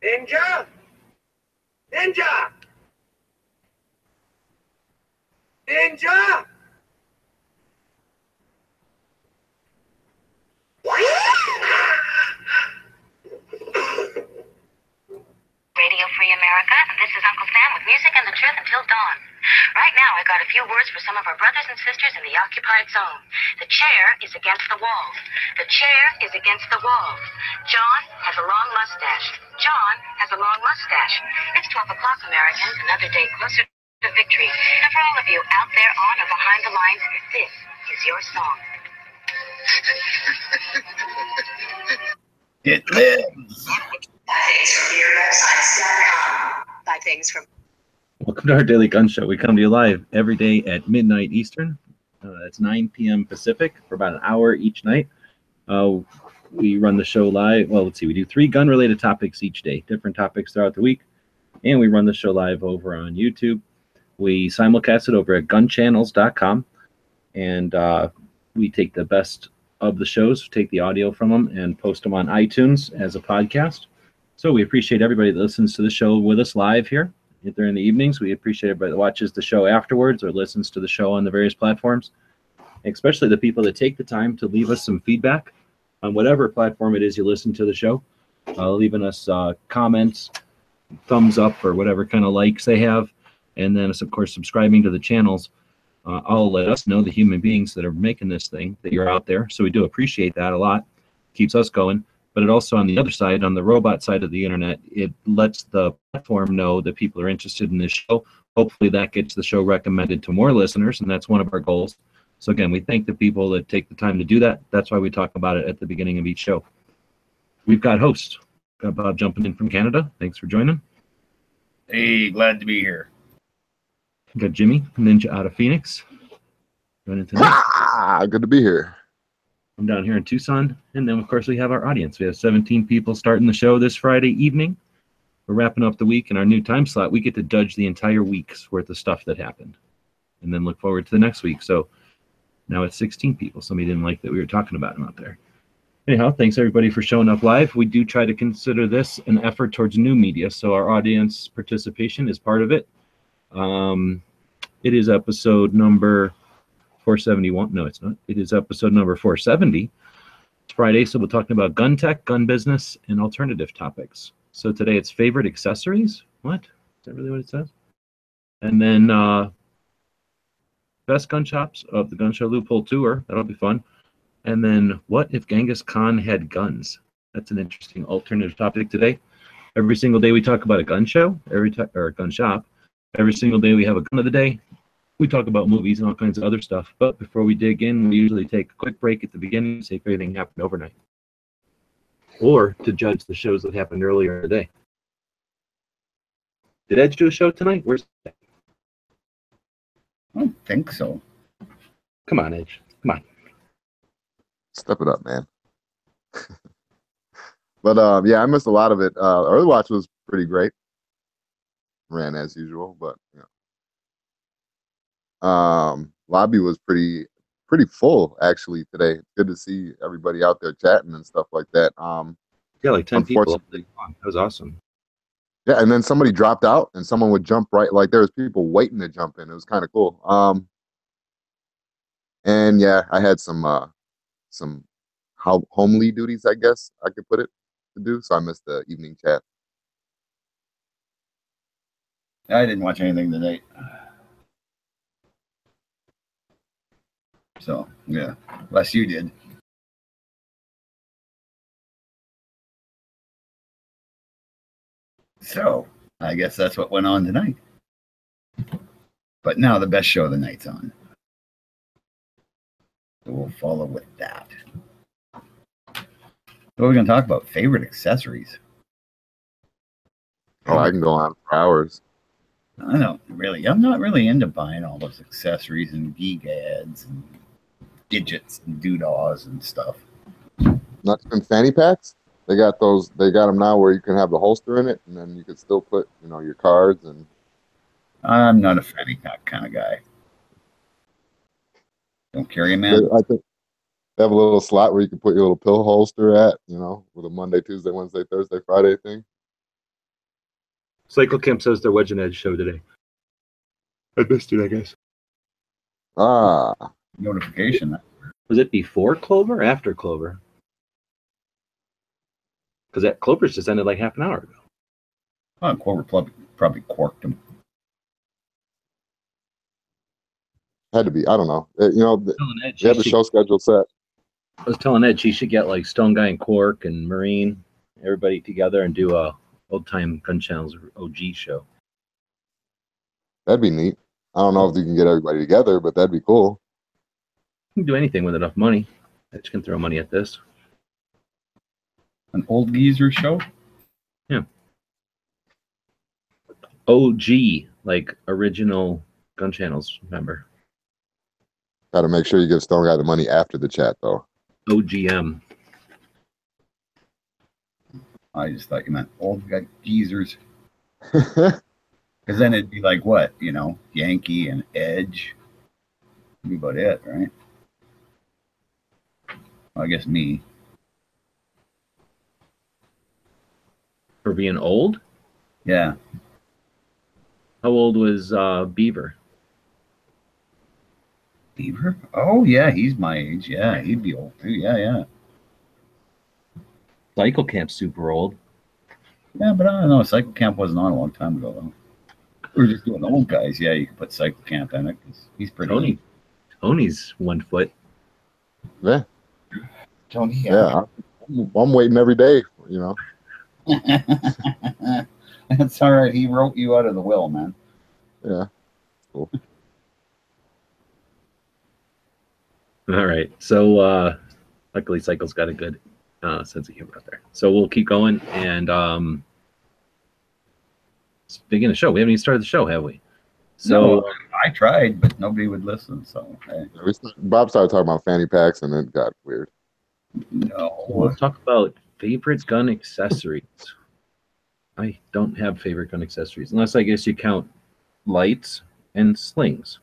Ninja! Ninja! Ninja! Radio Free America, and this is Uncle Sam with music and the truth until dawn. Right now, I got a few words for some of our brothers and sisters in the occupied zone. The chair is against the wall. The chair is against the wall. John has a long mustache. John has a long mustache. It's 12 o'clock, Americans, another day closer to victory. And for all of you out there on or behind the lines, this is your song. It lives. 5 things from Welcome to our Daily Gun Show. We come to you live every day at midnight Eastern. That's 9 p.m. Pacific for about an hour each night. We run the show live. Well, let's see. We do 3 gun-related topics each day, different topics throughout the week. And we run the show live over on YouTube. We simulcast it over at gunchannels.com. And we take the best of the shows, take the audio from them, and post them on iTunes as a podcast. So we appreciate everybody that listens to the show with us live here during the evenings. We appreciate everybody that watches the show afterwards or listens to the show on the various platforms, especially the people that take the time to leave us some feedback on whatever platform it is you listen to the show, leaving us comments, thumbs up, or whatever kind of likes they have. And then, of course, subscribing to the channels. All let us know, the human beings that are making this thing, that you're out there. So we do appreciate that a lot. Keeps us going. But it also, on the other side, on the robot side of the internet, it lets the platform know that people are interested in this show. Hopefully that gets the show recommended to more listeners, and that's one of our goals. So again, we thank the people that take the time to do that. That's why we talk about it at the beginning of each show. We've got hosts. Got Bob jumping in from Canada. Thanks for joining. Hey, glad to be here. We've got Jimmy, Ninja out of Phoenix. Joining tonight. Good to be here. I'm down here in Tucson. And then, of course, we have our audience. We have 17 people starting the show this Friday evening. We're wrapping up the week in our new time slot. We get to judge the entire week's worth of stuff that happened and then look forward to the next week. So now it's 16 people. Somebody didn't like that we were talking about them out there. Anyhow, thanks everybody for showing up live. We do try to consider this an effort towards new media, so our audience participation is part of it. It is episode number 471. No, it's not. It is episode number 470. It's Friday, so we're talking about gun tech, gun business, and alternative topics. So today it's favorite accessories. What? Is that really what it says? And then best gun shops of the Gun Show Loophole Tour. That'll be fun. And then what if Genghis Khan had guns? That's an interesting alternative topic today. Every single day we talk about a gun show, or a gun shop. Every single day we have a gun of the day. We talk about movies and all kinds of other stuff. But before we dig in, we usually take a quick break at the beginning to see if anything happened overnight, or to judge the shows that happened earlier in the day. Did Edge do a show tonight? Where's that? I don't think so. Come on, Edge. Come on. Step it up, man. But yeah, I missed a lot of it. Early watch was pretty great. Ran as usual, but you know. Lobby was pretty full actually today. It's good to see everybody out there chatting and stuff like that. Yeah, like 10 people. That was awesome. Yeah, and then somebody dropped out and someone would jump right, like there was people waiting to jump in. It was kind of cool. And yeah, I had some homely duties, I guess I could put it, to do, so I missed the evening chat. I didn't watch anything tonight. So, yeah, unless you did. So, I guess that's what went on tonight. But now the best show of the night's on. So we'll follow with that. What are we going to talk about? Favorite accessories. Oh, I can go on for hours. I'm not really into buying all those accessories and geek ads and digits and doodahs and stuff. Not even fanny packs. They got them now where you can have the holster in it, and then you can still put, your cards and. I'm not a fanny pack kind of guy. Don't carry them in. I think they have a little slot where you can put your little pill holster at, with a Monday, Tuesday, Wednesday, Thursday, Friday thing. Cycle Camp says their Wedge and Edge show today. I missed it, I guess. Ah, Notification. Was it before Clover or after Clover? Because that Clover's just ended like half an hour ago. Oh, Clover probably quarked him. had to be. I don't know. You know, Telling Ed they have the show schedule set. I was telling Ed she should get like Stone Guy and Quark and Marine, everybody together and do a old time Gun Channel's OG show. That'd be neat. I don't know if you can get everybody together, but that'd be cool. You can do anything with enough money. Edge can throw money at this. An old geezer show? Yeah. OG, like original Gun Channels member. Got to make sure you give Stone Guy the money after the chat, though. OGM. I just thought you meant old geezers. Because then it'd be like what? You know, Yankee and Edge. That'd be about it, right? Well, I guess me. For being old? Yeah. How old was Beaver? Beaver? Oh, yeah, he's my age. Yeah, he'd be old too. Yeah, yeah. Cycle Camp's super old. Yeah, but I don't know. Cycle Camp wasn't on a long time ago, though. We were just doing old guys. Yeah, you can put Cycle Camp in it because he's pretty. Tony's 1 foot. Yeah. Tony, Yeah. I'm waiting every day, you know. That's all right. He wrote you out of the will, man. Yeah. Cool. All right. So luckily Cycle's got a good sense of humor out there. So we'll keep going and begin the show. We haven't even started the show, have we? So No. I tried, but nobody would listen. So hey. Bob started talking about fanny packs, and it got weird. No. we'll talk about favorite gun accessories. I don't have favorite gun accessories, unless I guess you count lights and slings.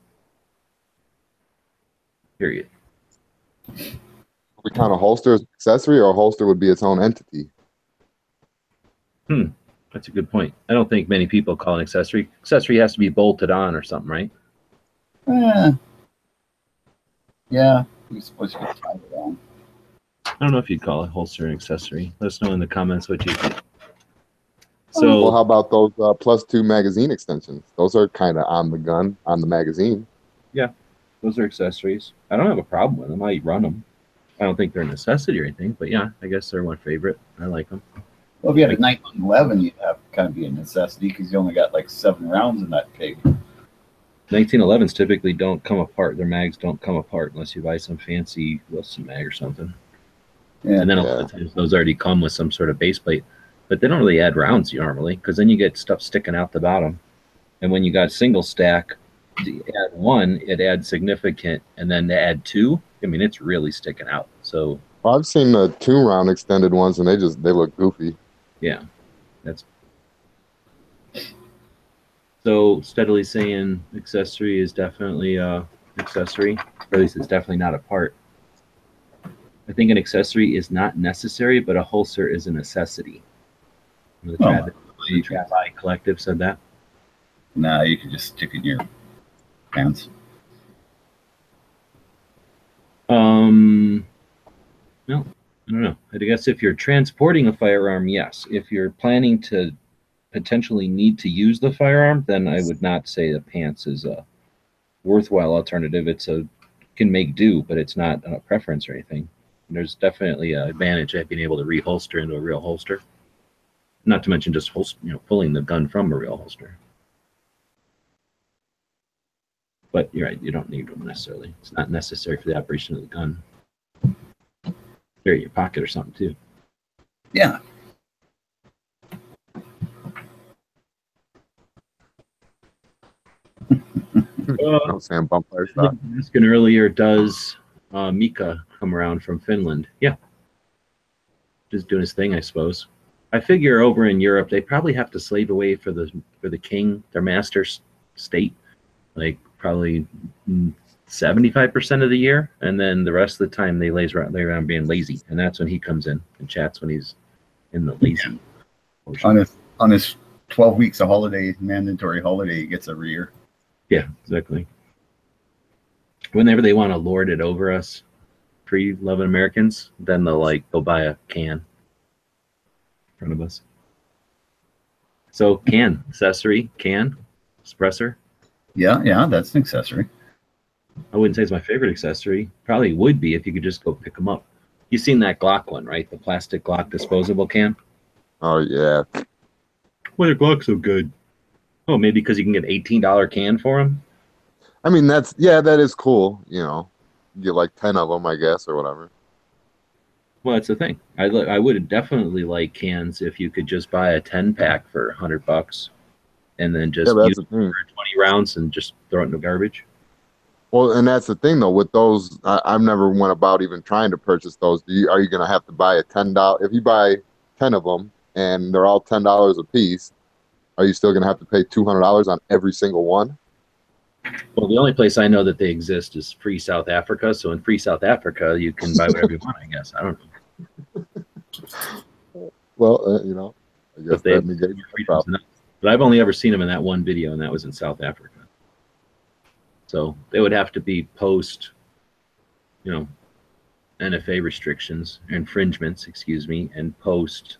Period. We count a holster as an accessory, or a holster would be its own entity. That's a good point. I don't think many people call an accessory. Accessory has to be bolted on or something, right? Yeah. You're supposed to tie it on. I don't know if you'd call a holster an accessory. Let us know in the comments what you think. So, Well, how about those +2 magazine extensions? Those are kind of on the gun, on the magazine. those are accessories. I don't have a problem with them. I run them. I don't think they're a necessity or anything, but yeah, I guess they're my favorite. I like them. Well, if you had a 1911, you'd have kind of be a necessity because you only got like 7 rounds in that pig. 1911s typically don't come apart. Their mags don't come apart unless you buy some fancy Wilson mag or something. Yeah. And then a lot of times those already come with some sort of base plate. But they don't really add rounds normally because then you get stuff sticking out the bottom. And when you got single stack, to add 1, it adds significant. And then to add 2, I mean, it's really sticking out. So, Well, I've seen the 2-round extended ones, and they look goofy. yeah, that's. So steadily saying accessory is definitely accessory, or at least it's definitely not a part. I think an accessory is not necessary, but a holster is a necessity. The Trap Eye Collective said that. Nah, you could just stick it in your pants. No, I don't know. I guess if you're transporting a firearm, yes. If you're planning to potentially need to use the firearm, then I would not say the pants is a worthwhile alternative. Can make do, but it's not a preference or anything. There's definitely an advantage at being able to reholster into a real holster. Not to mention just pulling the gun from a real holster. But you're right, you don't need them necessarily. It's not necessary for the operation of the gun. Carry it in your pocket or something too. Yeah. I'm saying bump fire stock. Asking earlier, does Mika come around from Finland? Yeah. Just doing his thing, I suppose. I figure over in Europe, they probably have to slave away for the king, their master state, like probably 75% of the year, and then the rest of the time they lay around being lazy, and that's when he comes in and chats when he's in the lazy portion. On his 12 weeks of holiday, mandatory holiday he gets every year. Yeah, exactly. Whenever they want to lord it over us, pre-loving Americans, then they'll buy a can in front of us. So can, accessory, can, suppressor. Yeah, that's an accessory. I wouldn't say it's my favorite accessory. Probably would be if you could just go pick them up. You've seen that Glock one, right? The plastic Glock disposable can. Oh yeah. Why are Glocks so good? Oh, maybe because you can get $18 can for them. I mean, that is cool. You know, you get like 10 of them, I guess, or whatever. Well, that's the thing. I would definitely like cans if you could just buy a 10-pack for $100 and then just Yeah, use that's it the thing. for 20 rounds and just throw it in the garbage. Well, and that's the thing though. With those, I've never went about even trying to purchase those. Are you going to have to buy a $10? If you buy 10 of them and they're all $10 a piece, are you still going to have to pay $200 on every single one? Well, the only place I know that they exist is Free South Africa. So in Free South Africa, you can buy whatever you want, I guess. I don't know. Well, you know, I guess But they that have negates the freedoms problem. enough. But I've only ever seen them in that one video, and that was in South Africa. So they would have to be post, NFA restrictions, infringements, excuse me, and post,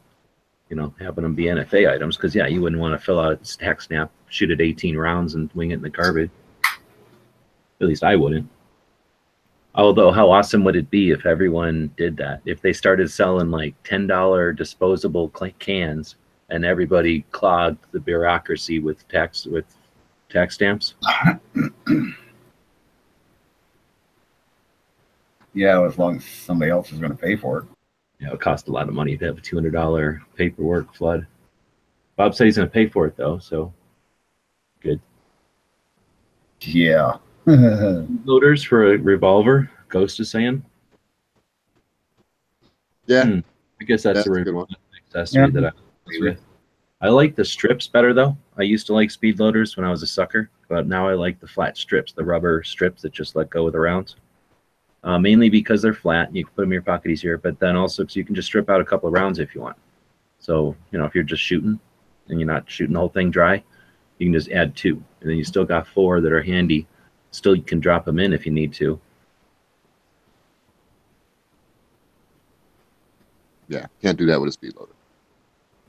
having them be NFA items. Because, yeah, you wouldn't want to fill out stack snap, shoot it 18 rounds, and wing it in the garbage. At least I wouldn't. Although, how awesome would it be if everyone did that? If they started selling like $10 disposable cans, and everybody clogged the bureaucracy with tax stamps. Yeah, as long as somebody else is going to pay for it. Yeah, it would cost a lot of money to have a $200 paperwork flood. Bob said he's going to pay for it though, so good. Yeah. Loaders for a revolver. Ghost is saying. Yeah, I guess that's a a good one. accessory that I agree with. I like the strips better though. I used to like speed loaders when I was a sucker, but now I like the flat strips, the rubber strips that just let go with the rounds. Mainly because they're flat, and you can put them in your pocket easier, but then also because you can just strip out a couple of rounds if you want. So, if you're just shooting and you're not shooting the whole thing dry, you can just add 2, and then you still got 4 that are handy. Still, you can drop them in if you need to. Yeah, can't do that with a speed loader.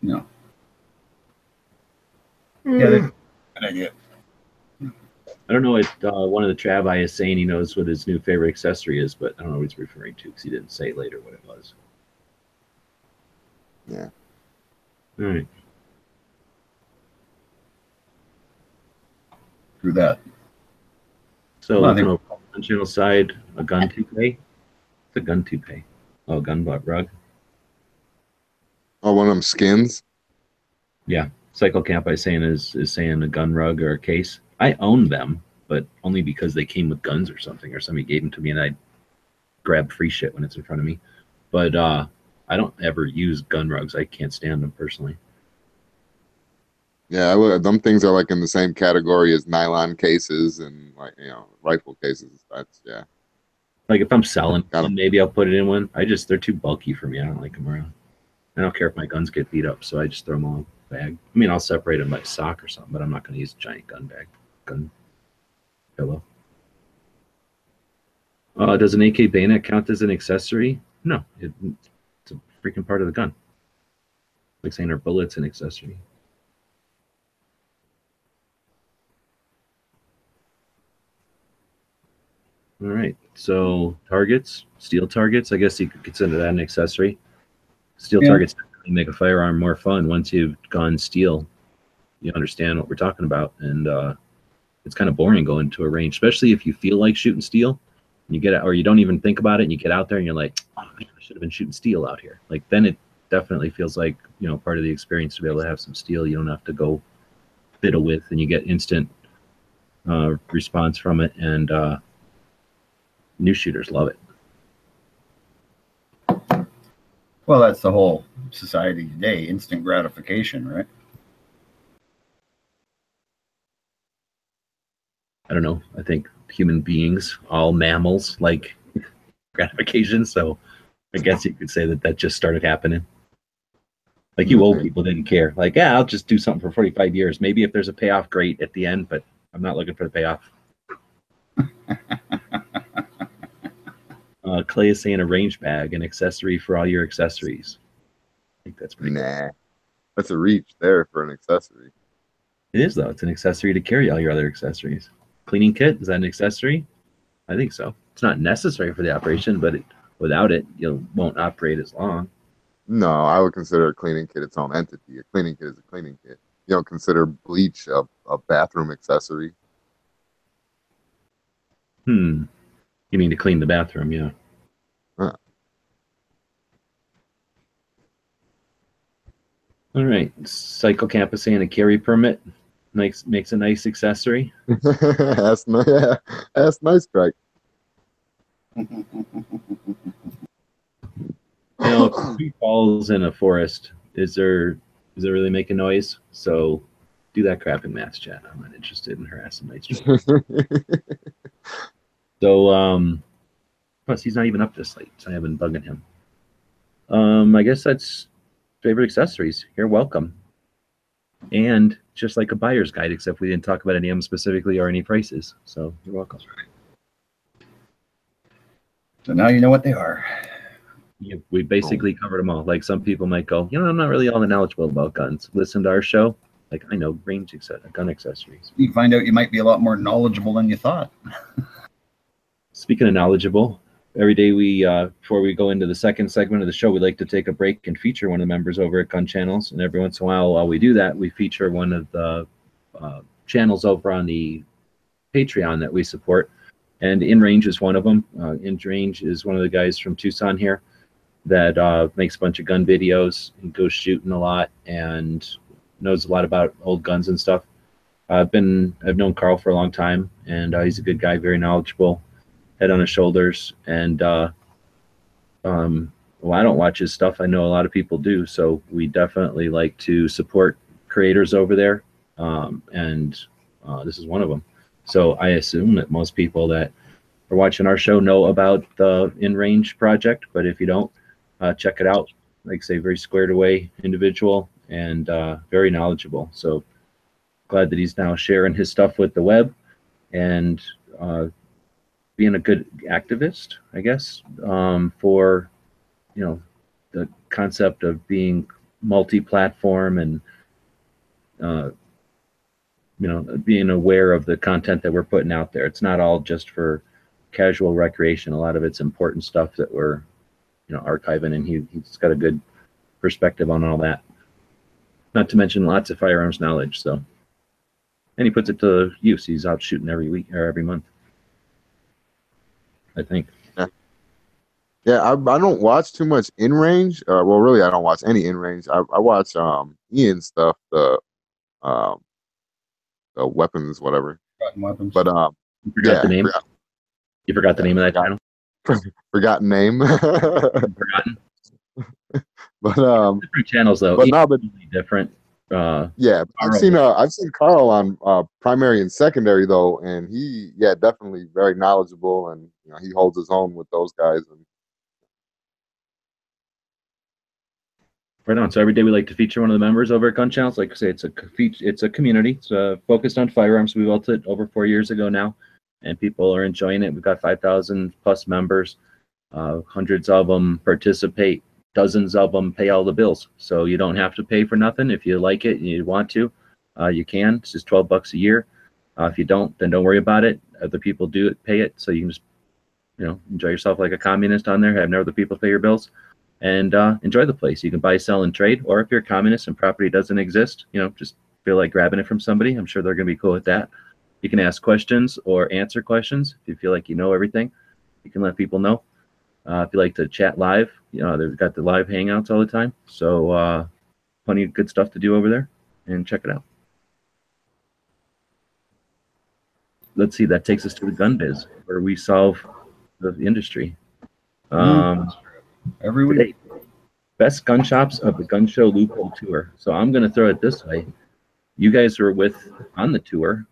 No. Yeah, good idea. I don't know what one of the Travi is saying. He knows what his new favorite accessory is, but I don't know what he's referring to because he didn't say later what it was. Yeah. All right. Through that. So Well, looking over on the channel side, a gun toupee. It's a gun toupee. Oh, gun butt rug. Oh, one of them skins. Yeah. Cycle Camp I saying is saying a gun rug or a case. I own them, but only because they came with guns or something, or somebody gave them to me and I grab free shit when it's in front of me. But I don't ever use gun rugs. I can't stand them personally. Yeah, them things are like in the same category as nylon cases and rifle cases. That's Like if I'm selling Got 'em. one, maybe I'll put it in one. They're too bulky for me. I don't like them around. I don't care if my guns get beat up, so I just throw them all in a bag. I mean, I'll separate them like sock or something, but I'm not going to use a giant gun pillow. Does an AK bayonet count as an accessory? No, it's a freaking part of the gun. Like saying our bullet's an accessory. All right, so targets, steel targets. I guess you could consider that an accessory. Steel targets definitely make a firearm more fun once you've gone steel. You understand what we're talking about, and it's kind of boring going to a range, especially if you feel like shooting steel. And you get it, or you don't even think about it, and you get out there and you're like, "Oh man, I should have been shooting steel out here." Like then it definitely feels like part of the experience to be able to have some steel. You don't have to go fiddle with, and you get instant response from it, and new shooters love it. Well, that's the whole society today, instant gratification, right? I don't know. I think human beings, all mammals, like gratification. So I guess you could say that just started happening. Like you old people didn't care. Like, yeah, I'll just do something for 45 years. Maybe if there's a payoff, great at the end, but I'm not looking for the payoff. Clay is saying a range bag, an accessory for all your accessories. I think that's pretty Nah, that's a reach there for an accessory. It is, though. It's an accessory to carry all your other accessories. Cleaning kit, is that an accessory? I think so. It's not necessary for the operation, but without it, you won't operate as long. No, I would consider a cleaning kit its own entity. A cleaning kit is a cleaning kit. You don't consider bleach a bathroom accessory. You mean to clean the bathroom, yeah. Huh. All right. Cycle Campus saying a carry permit makes a nice accessory. That's nice. Yeah, that's nice, Craig. You know, if a tree falls in a forest, is there really making noise? So do that crap in mass chat. I'm not interested in harassing my stream. So plus he's not even up this late, so I haven't bugging him. I guess that's favorite accessories. You're welcome. And just like a buyer's guide, except we didn't talk about any of them specifically or any prices. So you're welcome. So now you know what they are. Yeah, we basically covered them all. Like some people might go, I'm not really all that knowledgeable about guns. Listen to our show. Like I know range gun accessories. You find out you might be a lot more knowledgeable than you thought. Speaking of knowledgeable, every day before we go into the second segment of the show, we like to take a break and feature one of the members over at Gun Channels. And every once in a while we do that, we feature one of the channels over on the Patreon that we support. And In Range is one of them. In Range is one of the guys from Tucson here that makes a bunch of gun videos and goes shooting a lot and knows a lot about old guns and stuff. I've known Carl for a long time, and he's a good guy, very knowledgeable, head on his shoulders. And well, I don't watch his stuff. I know a lot of people do, so we definitely like to support creators over there, and this is one of them. So I assume that most people that are watching our show know about the In Range project, but if you don't, check it out. Like I say, very squared away individual and very knowledgeable. So glad that he's now sharing his stuff with the web and being a good activist, I guess, for the concept of being multi-platform and being aware of the content that we're putting out there. It's not all just for casual recreation. A lot of it's important stuff that we're archiving, and he's got a good perspective on all that. Not to mention lots of firearms knowledge. So, and he puts it to use. He's out shooting every week or every month, I think. Yeah, I don't watch too much In Range. Well, really, I don't watch any In Range. I watch Ian stuff, the weapons, whatever. Weapons. But You forgot the name. You forgot the name of that channel. Forgotten name. Forgotten. But different channels though. But no, but different. Yeah, I've seen Carl on primary and secondary though, and he definitely very knowledgeable, and he holds his own with those guys. And right on. So every day we like to feature one of the members over at Gun Channels. Like I say, it's a community. It's focused on firearms. We built it over 4 years ago now, and people are enjoying it. We've got 5,000 plus members. Hundreds of them participate. Dozens of them pay all the bills. So you don't have to pay for nothing. If you like it and you want to, you can. It's just $12 a year. If you don't, then don't worry about it. Other people do it, pay it. So you can just, enjoy yourself like a communist on there. Have other people pay your bills and enjoy the place. You can buy, sell, and trade. Or if you're a communist and property doesn't exist, just feel like grabbing it from somebody. I'm sure they're going to be cool with that. You can ask questions or answer questions. If you feel like you know everything, you can let people know. If you like to chat live, they've got the live hangouts all the time. So plenty of good stuff to do over there, and check it out. Let's see, that takes us to the gun biz, where we solve the industry. Every week. Best gun shops of the gun show Loophole tour. So I'm going to throw it this way. You guys were on the tour,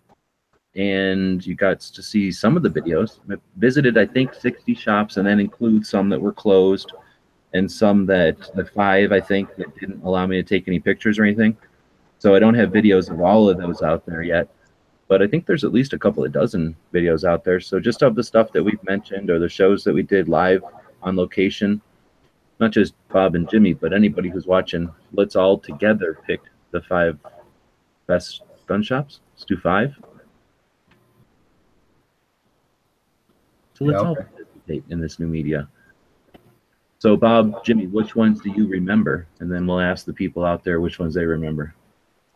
and you got to see some of the videos. I visited, I think, 60 shops, and that includes some that were closed. and some that the 5 I think that didn't allow me to take any pictures or anything. So I don't have videos of all of those out there yet. But I think there's at least a couple of dozen videos out there. So just of the stuff that we've mentioned or the shows that we did live on location, not just Bob and Jimmy, but anybody who's watching, let's all together pick the 5 best gun shops. Let's do 5. So let's all participate in this new media. So Bob, Jimmy, which ones do you remember? And then we'll ask the people out there which ones they remember.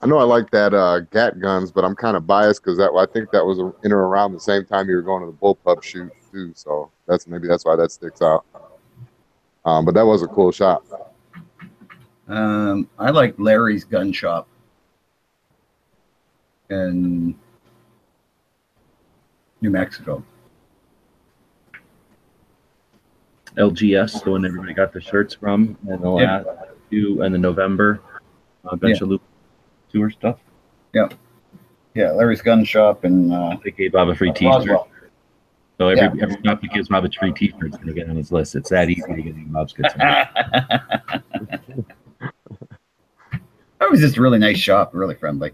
I know I like that GAT guns, but I'm kind of biased because I think that was in or around the same time you were going to the bullpup shoot too. So that's why that sticks out. But that was a cool shop. I like Larry's gun shop in New Mexico. LGS, the one everybody got the shirts from, and the last few in the November bunch of Loophole tour stuff. Yeah, Larry's gun shop, and they gave Bob a free T-shirt. So every shop that gives Bob a free T-shirt is going to get on his list. It's that easy to get in Bob's good time. That was just a really nice shop, really friendly.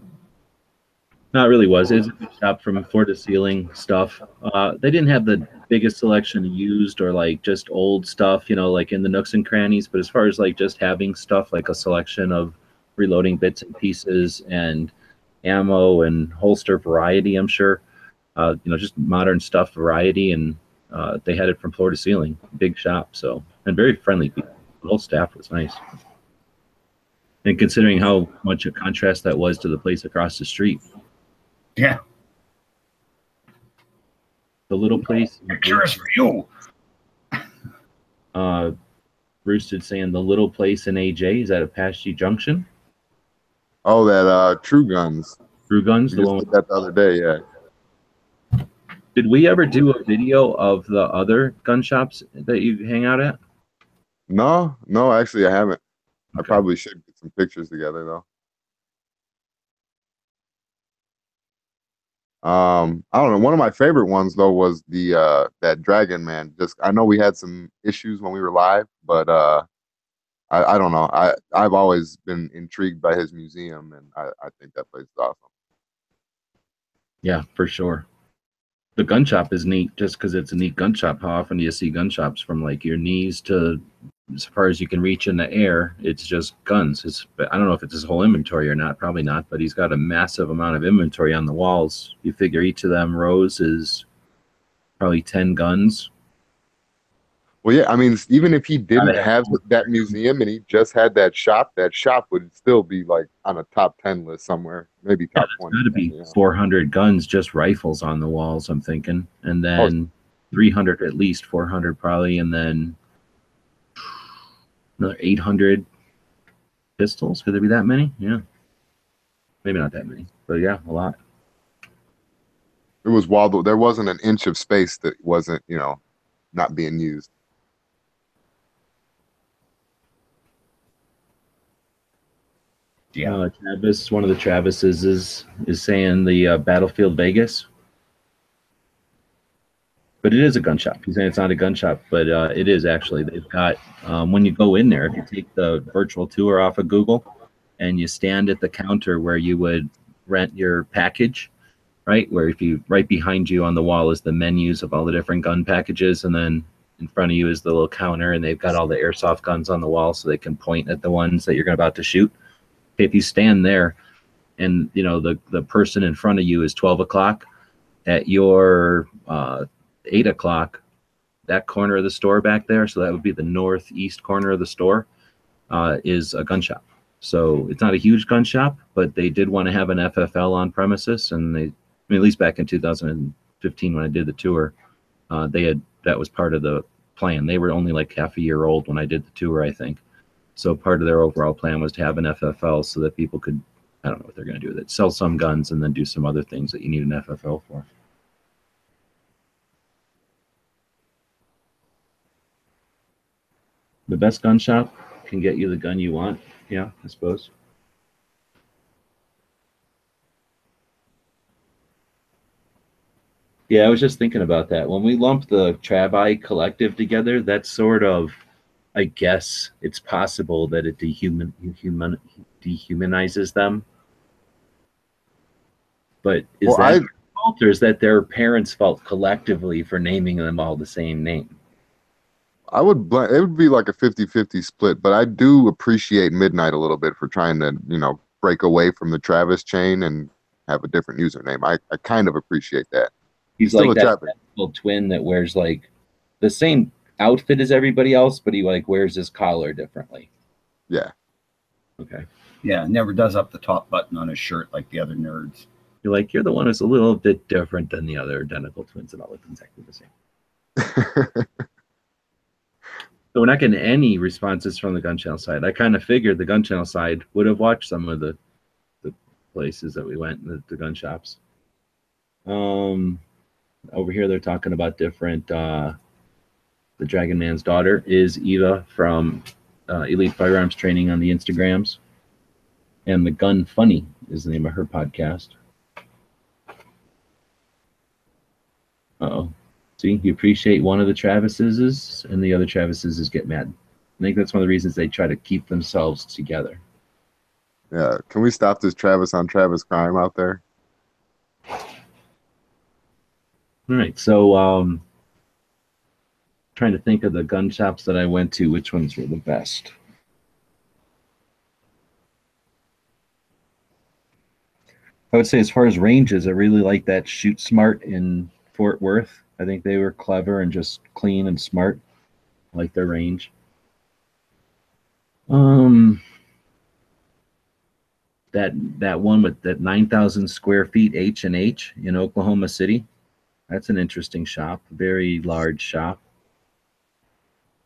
No, it really was. It was a good shop from floor to ceiling stuff. They didn't have the biggest selection of used or like just old stuff, like in the nooks and crannies. But as far as like just having stuff, like a selection of reloading bits and pieces and ammo and holster variety, I'm sure, just modern stuff variety. And they had it from floor to ceiling. Big shop, and very friendly people. The whole staff was nice. And considering how much a contrast that was to the place across the street. Yeah. The little place. Pictures for you. Bruce did saying the little place in AJ. Is that Apache Junction? Oh, that True Guns. True Guns, the one that the other day, yeah. Did we ever do a video of the other gun shops that you hang out at? No, actually I haven't. Okay. I probably should get some pictures together though. I don't know. One of my favorite ones though was the that Dragon Man. I know we had some issues when we were live, but I don't know. I've always been intrigued by his museum, and I think that place is awesome. Yeah, for sure. The gun shop is neat just because it's a neat gun shop. How often do you see gun shops from like your knees to as far as you can reach in the air? It's just guns. I don't know if it's his whole inventory or not. Probably not, but he's got a massive amount of inventory on the walls. You figure each of them rows is probably 10 guns. Well, yeah, I mean, even if he didn't have that museum and he just had that shop would still be like on a top 10 list somewhere, maybe top 20. It's got to be 400 guns, just rifles on the walls, I'm thinking. And then 300 at least, 400 probably, and then another 800 pistols. Could there be that many? Yeah. Maybe not that many, but yeah, a lot. It was wild. There wasn't an inch of space that wasn't, not being used. Yeah. Travis, one of the Travises is saying the Battlefield Vegas. But it is a gun shop. He's saying it's not a gun shop, but it is actually. They've got, when you go in there, if you take the virtual tour off of Google and you stand at the counter where you would rent your package, right? Where right behind you on the wall is the menus of all the different gun packages, and then in front of you is the little counter, and they've got all the airsoft guns on the wall so they can point at the ones that you're about to shoot. If you stand there and, the person in front of you is 12 o'clock, at your 8 o'clock, that corner of the store back there, so that would be the northeast corner of the store, is a gun shop. So it's not a huge gun shop, but they did want to have an FFL on premises, and at least back in 2015 when I did the tour, that was part of the plan. They were only like half a year old when I did the tour, I think. So part of their overall plan was to have an FFL so that people could, I don't know what they're going to do with it, sell some guns and then do some other things that you need an FFL for. The best gun shop can get you the gun you want. Yeah, I suppose. Yeah, I was just thinking about that. When we lump the Travi collective together, that's sort of, I guess it's possible that it dehumanizes them. But is Well, that their fault, or is that their parents' fault collectively for naming them all the same name? I would it would be like a 50-50 split, but I do appreciate Midnight a little bit for trying to, break away from the Travis chain and have a different username. I kind of appreciate that. He's still like a that Travis. little twin that wears like the same outfit as everybody else, but he like wears his collar differently. Yeah. Okay. Yeah, never does up the top button on his shirt like the other nerds. You're the one who's a little bit different than the other identical twins that all look exactly the same. So we're not getting any responses from the gun channel side. I kind of figured the gun channel side would have watched some of the places that we went, the gun shops. Over here they're talking about different. The Dragon Man's daughter is Eva from Elite Firearms Training on the Instagrams, and the Gun Funny is the name of her podcast. Uh-oh. See, you appreciate one of the Travises, and the other Travises get mad. I think that's one of the reasons they try to keep themselves together. Yeah. Can we stop this Travis on Travis crime out there? All right. So, trying to think of the gun shops that I went to, which ones were the best. I would say as far as ranges, I really like that Shoot Smart in Fort Worth. I think they were clever and just clean and smart. I like their range. That one with that 9,000 square feet H&H in Oklahoma City. That's an interesting shop, very large shop.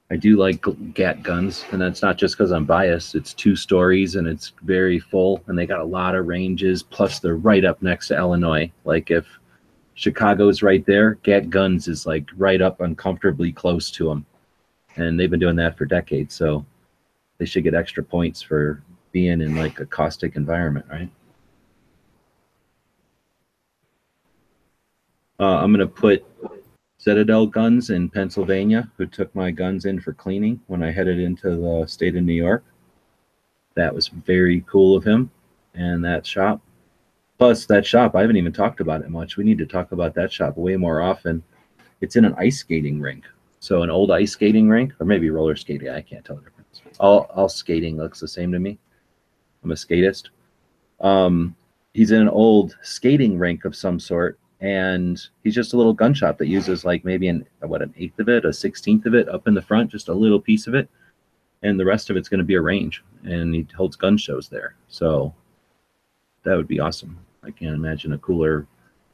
I do like GAT guns, and that's not just because I'm biased. It's 2 stories, and it's very full, and they got a lot of ranges, plus they're right up next to Illinois. Like if Chicago's right there, GAT guns is like right up uncomfortably close to them. And they've been doing that for decades, so they should get extra points for being in like a caustic environment, right? I'm going to put Citadel Guns in Pennsylvania, who took my guns in for cleaning when I headed into the state of New York. That was very cool of him, and that shop. Plus, that shop, I haven't even talked about it much. We need to talk about that shop way more often. It's in an ice skating rink. So an old ice skating rink, or maybe roller skating, I can't tell the difference. All skating looks the same to me. I'm a skatist. He's in an old skating rink of some sort, and he's just a little gun shop that uses like maybe an eighth of it, a 16th of it up in the front, just a little piece of it, and the rest of it's going to be a range, and he holds gun shows there. So that would be awesome. I can't imagine a cooler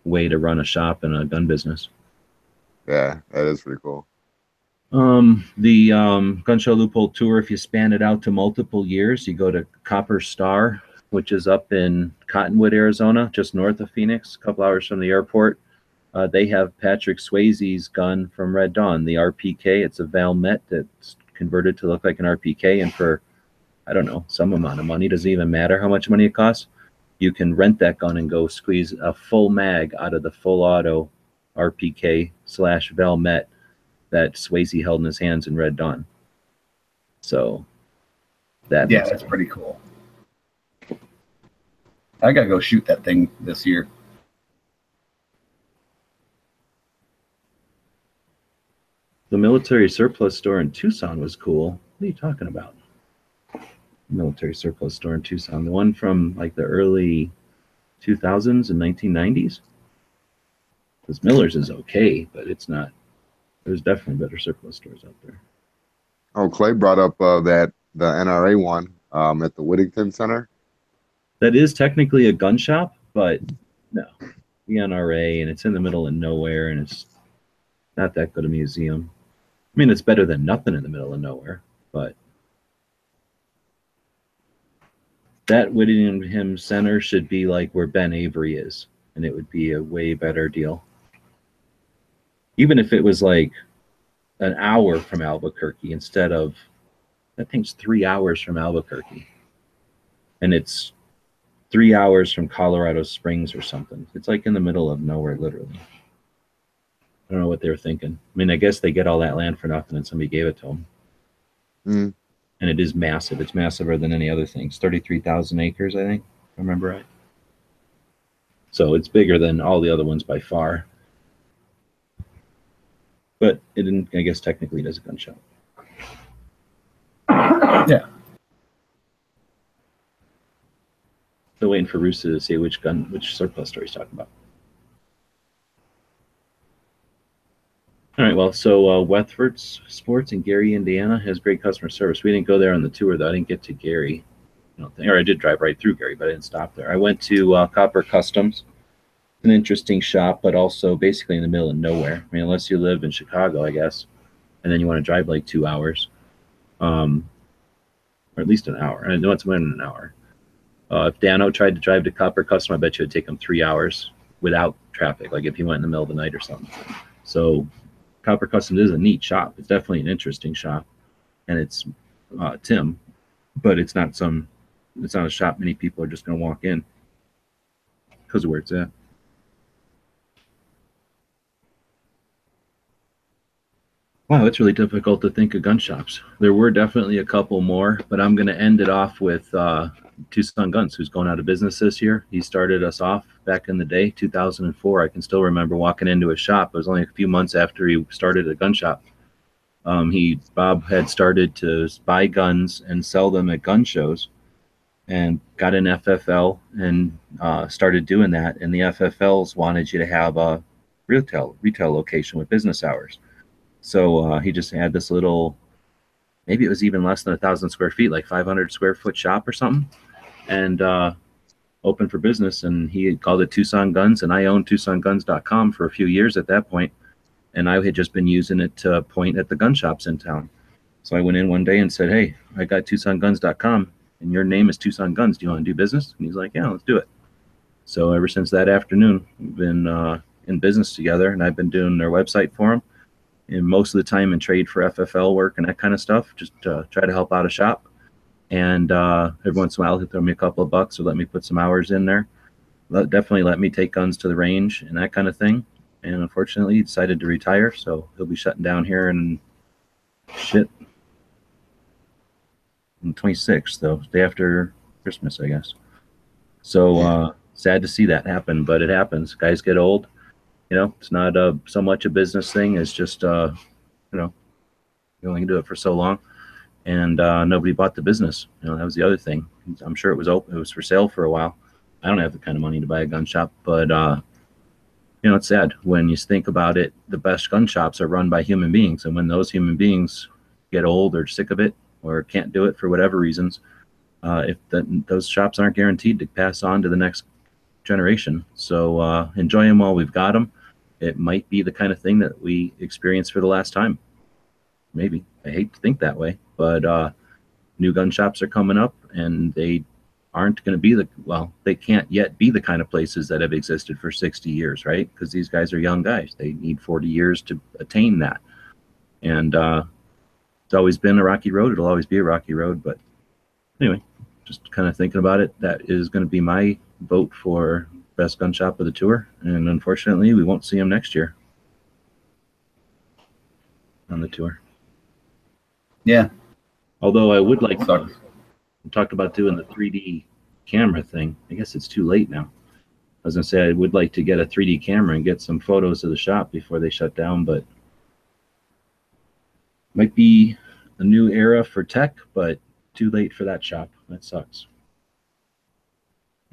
way to run a shop in a gun business. Yeah, that is pretty cool. The Gun Show Loophole Tour, if you span it out to multiple years, you go to Copper Star, which is up in Cottonwood, Arizona, just north of Phoenix, a couple hours from the airport. They have Patrick Swayze's gun from Red Dawn, the RPK. It's a Valmet that's converted to look like an RPK, and for, I don't know, some amount of money, doesn't even matter how much money it costs, you can rent that gun and go squeeze a full mag out of the full auto RPK / Valmet that Swayze held in his hands in Red Dawn. So that's pretty cool. I gotta go shoot that thing this year. The military surplus store in Tucson was cool. What are you talking about? Military surplus store in Tucson, the one from like the early 2000s and 1990s. Because Miller's is okay, but it's not. There's definitely better surplus stores out there. Oh, Clay brought up the NRA one at the Whittington Center. That is technically a gun shop, but no, the NRA, and it's in the middle of nowhere, and it's not that good a museum. I mean, it's better than nothing in the middle of nowhere, but that Whittingham Center should be like where Ben Avery is, and it would be a way better deal. Even if it was like an hour from Albuquerque instead of, that thing's 3 hours from Albuquerque. And it's 3 hours from Colorado Springs or something. It's like in the middle of nowhere, literally. I don't know what they were thinking. I mean, I guess they get all that land for nothing and somebody gave it to them. Mm. And it is massive. It's massiver than any other thing. It's 33,000 acres, I think, if I remember right. So it's bigger than all the other ones by far. But it didn't, I guess technically it is a gun shop. Yeah. Still waiting for Rooster to see which surplus store he's talking about. All right, well, so Wethford's Sports in Gary, Indiana has great customer service. We didn't go there on the tour, though. I didn't get to Gary, I don't think. Or I did drive right through Gary, but I didn't stop there. I went to Copper Customs, an interesting shop, but also basically in the middle of nowhere. I mean, unless you live in Chicago, I guess, and then you want to drive like 2 hours, or at least an hour. I know it's more than an hour. If Dano tried to drive to Copper Custom, I bet you it'd take him 3 hours without traffic, like if he went in the middle of the night or something. So Copper Customs is a neat shop. It's definitely an interesting shop, and it's Tim, but it's not a shop many people are just going to walk in because of where it's at. Wow, it's really difficult to think of gun shops. There were definitely a couple more, but I'm going to end it off with Tucson Guns, who's going out of business this year. He started us off back in the day, 2004. I can still remember walking into a shop. It was only a few months after he started a gun shop. Bob had started to buy guns and sell them at gun shows, and got an FFL and started doing that. And the FFLs wanted you to have a retail location with business hours. So he just had this little, maybe it was even less than 1,000 square feet, like 500 square foot shop or something, and open for business. And he called it Tucson Guns, and I owned TucsonGuns.com for a few years at that point, and I had just been using it to point at the gun shops in town. So I went in one day and said, "Hey, I got TucsonGuns.com, and your name is Tucson Guns. Do you want to do business?" And he's like, "Yeah, let's do it." So ever since that afternoon, we've been in business together, and I've been doing their website for him, and most of the time in trade for FFL work and that kind of stuff, just try to help out a shop. And every once in a while, he'll throw me a couple of bucks or let me put some hours in there. Definitely let me take guns to the range and that kind of thing. And unfortunately, he decided to retire, so he'll be shutting down here in on the 26th, though, day after Christmas, I guess. So sad to see that happen, but it happens. Guys get old. It's not so much a business thing. It's just, you only can do it for so long. And nobody bought the business. That was the other thing. I'm sure it was open. It was for sale for a while. I don't have the kind of money to buy a gun shop, but, it's sad. When you think about it, the best gun shops are run by human beings. And when those human beings get old or sick of it or can't do it for whatever reasons, those shops aren't guaranteed to pass on to the next generation. So enjoy them while we've got them. It might be the kind of thing that we experience for the last time. Maybe. I hate to think that way, but new gun shops are coming up, and they aren't going to be they can't yet be the kind of places that have existed for 60 years, right? Because these guys are young guys. They need 40 years to attain that. And it's always been a rocky road. It'll always be a rocky road. But anyway, just kind of thinking about it, that is going to be my vote for best gun shop of the tour, and unfortunately we won't see him next year on the tour. Yeah, although I would like to talk about doing the 3D camera thing. I guess it's too late now. I was gonna say I would like to get a 3D camera and get some photos of the shop before they shut down, but might be a new era for tech, but too late for that shop. That sucks.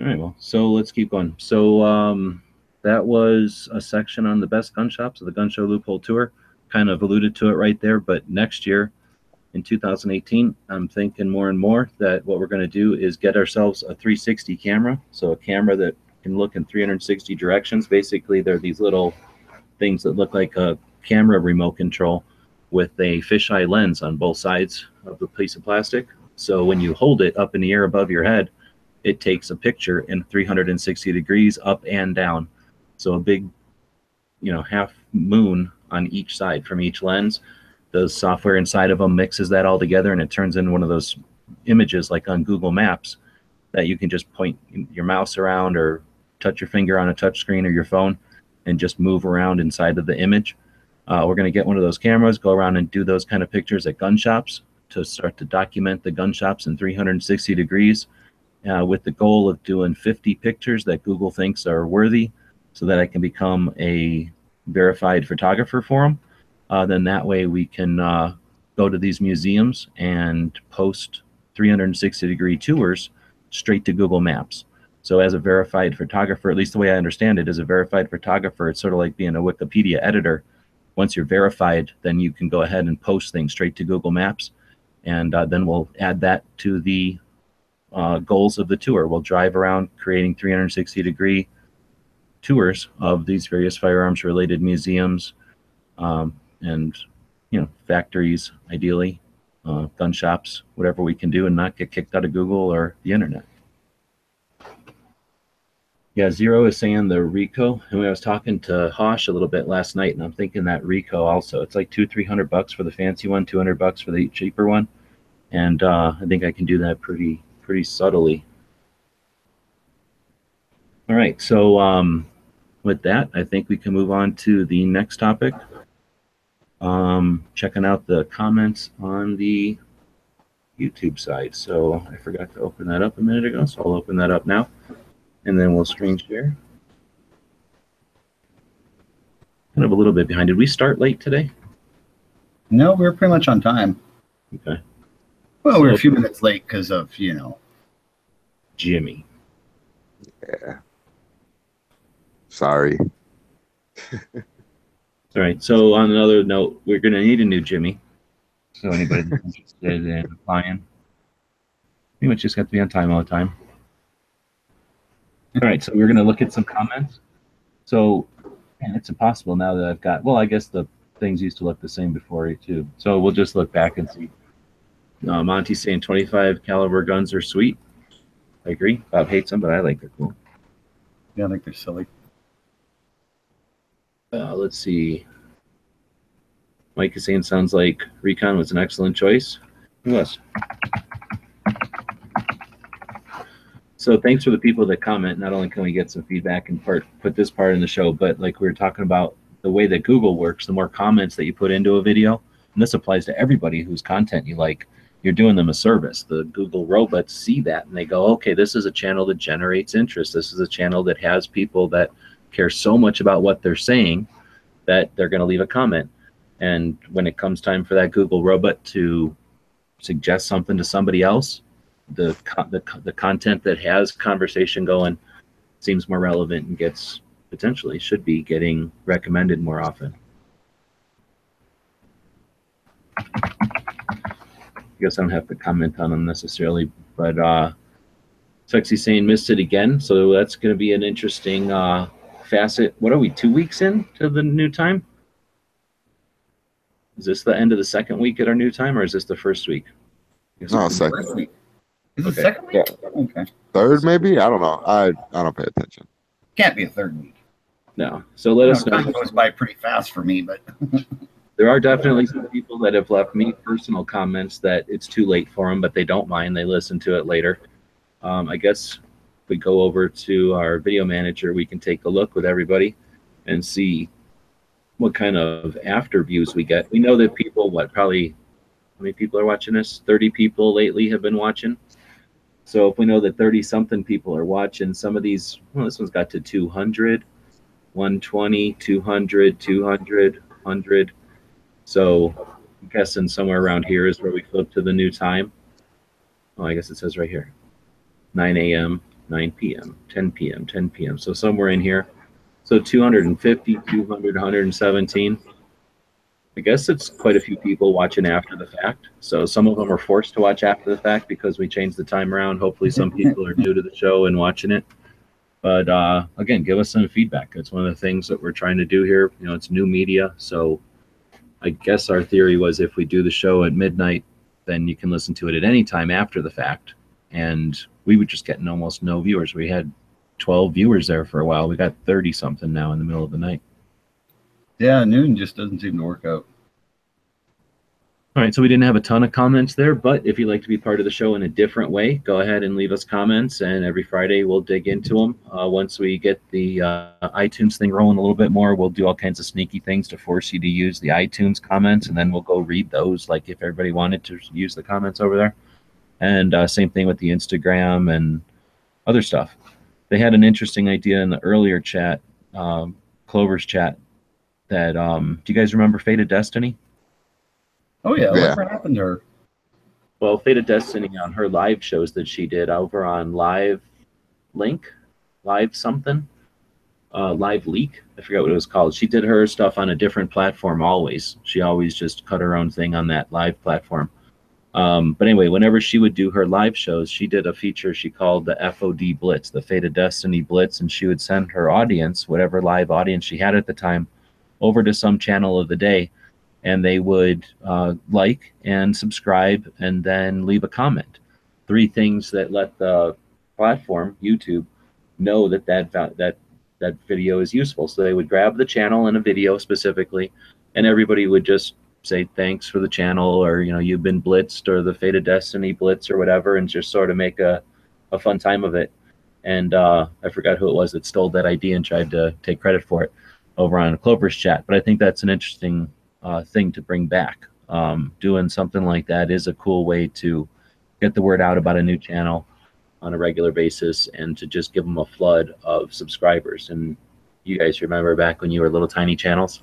All right, well, so let's keep going. So that was a section on the best gun shops of the Gun Show Loophole Tour. Kind of alluded to it right there, but next year, in 2018, I'm thinking more and more that what we're going to do is get ourselves a 360 camera. So a camera that can look in 360 directions. Basically, they're these little things that look like a camera remote control with a fisheye lens on both sides of the piece of plastic. So when you hold it up in the air above your head, it takes a picture in 360 degrees up and down. So a big, half moon on each side from each lens. The software inside of them mixes that all together, and it turns into one of those images like on Google Maps that you can just point your mouse around or touch your finger on a touch screen or your phone and just move around inside of the image. We're going to get one of those cameras, go around and do those kind of pictures at gun shops to start to document the gun shops in 360 degrees with the goal of doing 50 pictures that Google thinks are worthy so that I can become a verified photographer for them. Then that way we can go to these museums and post 360 degree tours straight to Google Maps. So as a verified photographer, at least the way I understand it, as a verified photographer, it's sort of like being a Wikipedia editor. Once you're verified, then you can go ahead and post things straight to Google Maps. And then we'll add that to the goals of the tour. We'll drive around creating 360 degree tours of these various firearms related museums and factories, ideally, gun shops, whatever we can do and not get kicked out of Google or the internet. Yeah, Zero is saying the Ricoh, and I was talking to Hosh a little bit last night, and I'm thinking that Ricoh also. It's like $200-300 for the fancy one, $200 for the cheaper one, and I think I can do that pretty subtly. All right, so with that, I think we can move on to the next topic. Checking out the comments on the YouTube side. So I forgot to open that up a minute ago, so I'll open that up now. And then we'll screen share. Kind of a little bit behind. Did we start late today? No, we were pretty much on time. Okay. Well, we were a few minutes late because of, Jimmy. Yeah. Sorry. All right. So on another note, we're going to need a new Jimmy. So anybody that's interested in applying, pretty much just got to be on time all the time. All right, so we're going to look at some comments. So, man, it's impossible now that I've got, well, I guess the things used to look the same before too. So we'll just look back and see. Monty's saying 25 caliber guns are sweet. I agree. Bob hates them, but I think they're cool. Yeah, I think they're silly. Let's see. Mike is saying sounds like Recon was an excellent choice. Who else? So thanks for the people that comment. Not only can we get some feedback and put this part in the show, but like we were talking about the way that Google works, the more comments that you put into a video, and this applies to everybody whose content you like, you're doing them a service. The Google robots see that and they go, okay, this is a channel that generates interest. This is a channel that has people that care so much about what they're saying that they're going to leave a comment. And when it comes time for that Google robot to suggest something to somebody else, the content that has conversation going seems more relevant and gets potentially should be getting recommended more often. I guess I don't have to comment on them necessarily, but Sexy saying missed it again, so that's going to be an interesting facet. What are we, 2 weeks in to the new time? Is this the end of the second week at our new time, or is this the first week? No, second week. Is it Okay. second week? Yeah. Okay. Third, maybe? I don't know. I don't pay attention. Can't be a third week. No. So let us know. Time goes by pretty fast for me, but There are definitely some people that have left me personal comments that it's too late for them, but they don't mind. They listen to it later. I guess if we go over to our video manager, we can take a look with everybody and see what kind of after views we get. We know that people, probably, how many people are watching this? 30 people lately have been watching. So if we know that 30-something people are watching, some of these, well, this one's got to 200, 120, 200, 200, 100. So I'm guessing somewhere around here is where we flip to the new time. Oh, I guess it says right here. 9 a.m., 9 p.m., 10 p.m., 10 p.m. So somewhere in here. So 250, 200, 117. I guess it's quite a few people watching after the fact. So some of them are forced to watch after the fact because we changed the time around. Hopefully some people are new to the show and watching it. But again, give us some feedback. It's one of the things that we're trying to do here. You know, it's new media. So I guess our theory was if we do the show at midnight, then you can listen to it at any time after the fact. And we were just getting almost no viewers. We had 12 viewers there for a while. We got 30-something now in the middle of the night. yeah, noon just doesn't seem to work out. All right, so we didn't have a ton of comments there, but if you'd like to be part of the show in a different way, go ahead and leave us comments, and every Friday we'll dig into them. Once we get the iTunes thing rolling a little bit more, we'll do all kinds of sneaky things to force you to use the iTunes comments, and then we'll go read those, like if everybody wanted to use the comments over there. And same thing with the Instagram and other stuff. They had an interesting idea in the earlier chat, Clover's chat, that do you guys remember Fate of Destiny? Oh yeah, Yeah. what happened to her? Well, Fate of Destiny on her live shows that she did over on Live Link, Live something, Live Leak. I forget what it was called. She did her stuff on a different platform always. She always just cut her own thing on that live platform. But anyway, whenever she would do her live shows, she did a feature she called the FOD Blitz, the Fate of Destiny Blitz, and she would send her audience, whatever live audience she had at the time, over to some channel of the day, and they would like and subscribe and then leave a comment. 3 things that let the platform, YouTube, know that video is useful. So they would grab the channel and a video specifically, and everybody would just say thanks for the channel, or you've been blitzed, or the Fate of Destiny blitz, or whatever, and just sort of make a fun time of it. And I forgot who it was that stole that idea and tried to take credit for it over on Clover's chat. But I think that's an interesting thing to bring back. Doing something like that is a cool way to get the word out about a new channel on a regular basis, and to just give them a flood of subscribers. And you guys remember back when you were little tiny channels,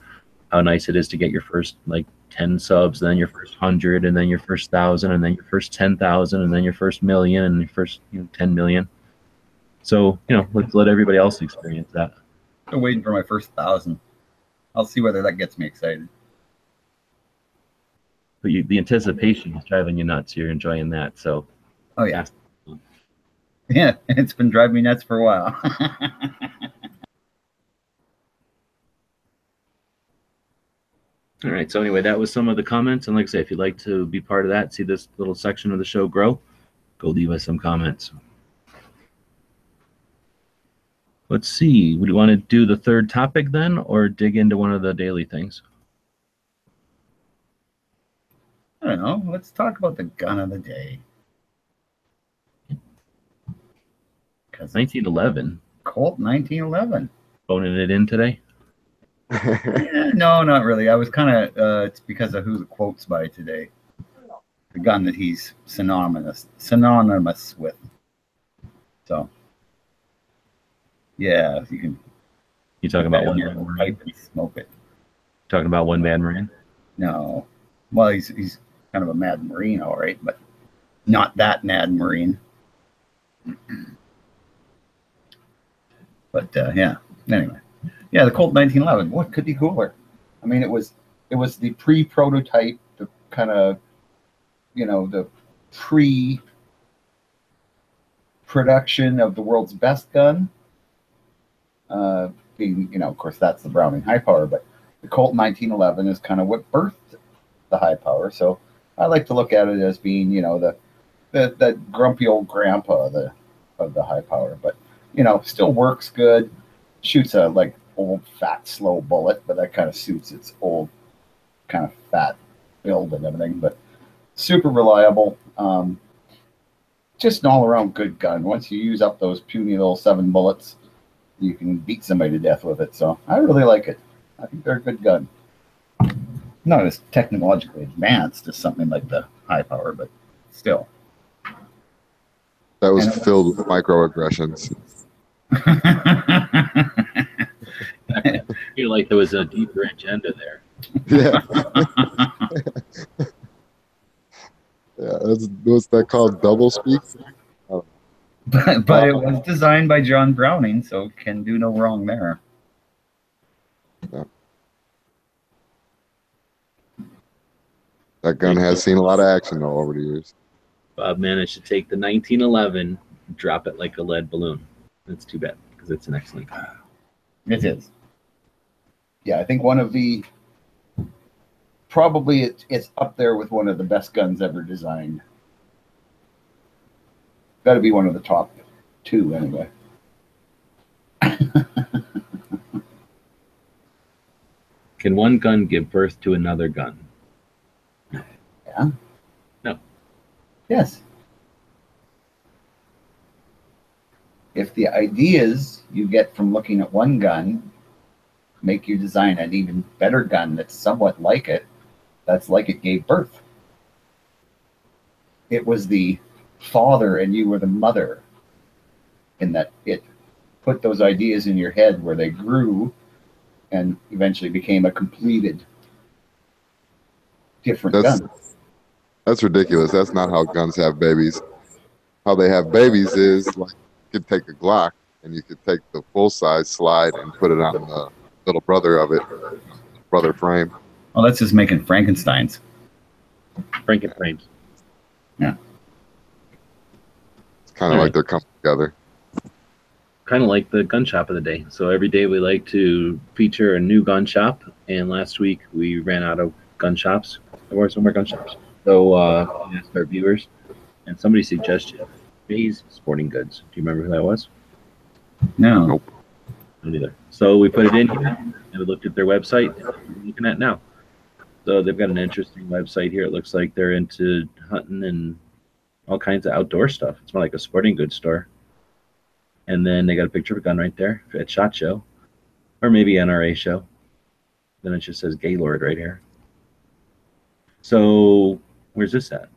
how nice it is to get your first 10 subs, then your first 100, and then your first 1,000, and then your first 10,000, and then your first million, and your first 10 million. So let's let everybody else experience that. I'm waiting for my first 1,000. I'll see whether that gets me excited. But the anticipation is driving you nuts. You're enjoying that. So, oh yeah, yeah, it's been driving me nuts for a while. All right. So anyway, that was some of the comments. And like I say, if you'd like to be part of that, see this little section of the show grow, go leave us some comments. Let's see. Would you want to do the third topic then, or dig into one of the daily things? I don't know. Let's talk about the gun of the day. 1911. Colt 1911. Phoning it in today? No, not really. I was kind of, it's because of who the quote's by today. The gun that he's synonymous with. So, yeah, you can. You talking about one man Marine? And smoke it. Talking about One Bad Marine? No. Well, he's kind of a mad Marine, all right, but not that mad Marine. But yeah. Anyway, yeah, the Colt 1911. What could be cooler? I mean, it was the pre-prototype, the kind of, the pre-production of the world's best gun. Being, of course, that's the Browning high power, but the Colt 1911 is kind of what birthed the high power. So I like to look at it as being, the grumpy old grandpa of the high power, but still works good. Shoots a old fat slow bullet, but that kind of suits its old kind of fat build and everything. But super reliable. Just an all around good gun. Once you use up those puny little 7 bullets, you can beat somebody to death with it. So I really like it. I think they're a good gun. Not as technologically advanced as something like the high power, but still. That was filled with microaggressions. I feel like there was a deeper agenda there. Yeah. Yeah, what's that called? Double speak? Oh. But it was designed by John Browning, so can do no wrong there. Yeah. That gun has seen a lot of action though over the years. Bob managed to take the 1911, drop it like a lead balloon. That's too bad, because it's an excellent gun. It is. Yeah, I think one of the, probably it's up there with one of the best guns ever designed. Got to be one of the top 2 anyway. Can one gun give birth to another gun? Yeah. No. Yes. If the ideas you get from looking at one gun make you design an even better gun that's somewhat like it, that's like it gave birth. It was the father and you were the mother, in that it put those ideas in your head where they grew and eventually became a completed different That's gun. that's ridiculous. That's not how guns have babies. How they have babies is like you could take a Glock and you could take the full size slide and put it on the little brother of it, brother frame. Well, that's just making Frankensteins. Frankenframes. Yeah. It's kind of All like right. they're coming together. Kind of like the gun shop of the day. So every day we like to feature a new gun shop, and last week we ran out of gun shops. There were some more gun shops. So we asked our viewers, and somebody suggested Bay's Sporting Goods. Do you remember who that was? No. Nope. Me neither. So we put it in here, and we looked at their website, and we're looking at now. So they've got an interesting website here. It looks like they're into hunting and all kinds of outdoor stuff. It's more like a sporting goods store. And then they got a picture of a gun right there at SHOT Show, or maybe NRA show. Then it just says Gaylord right here. So where's this at?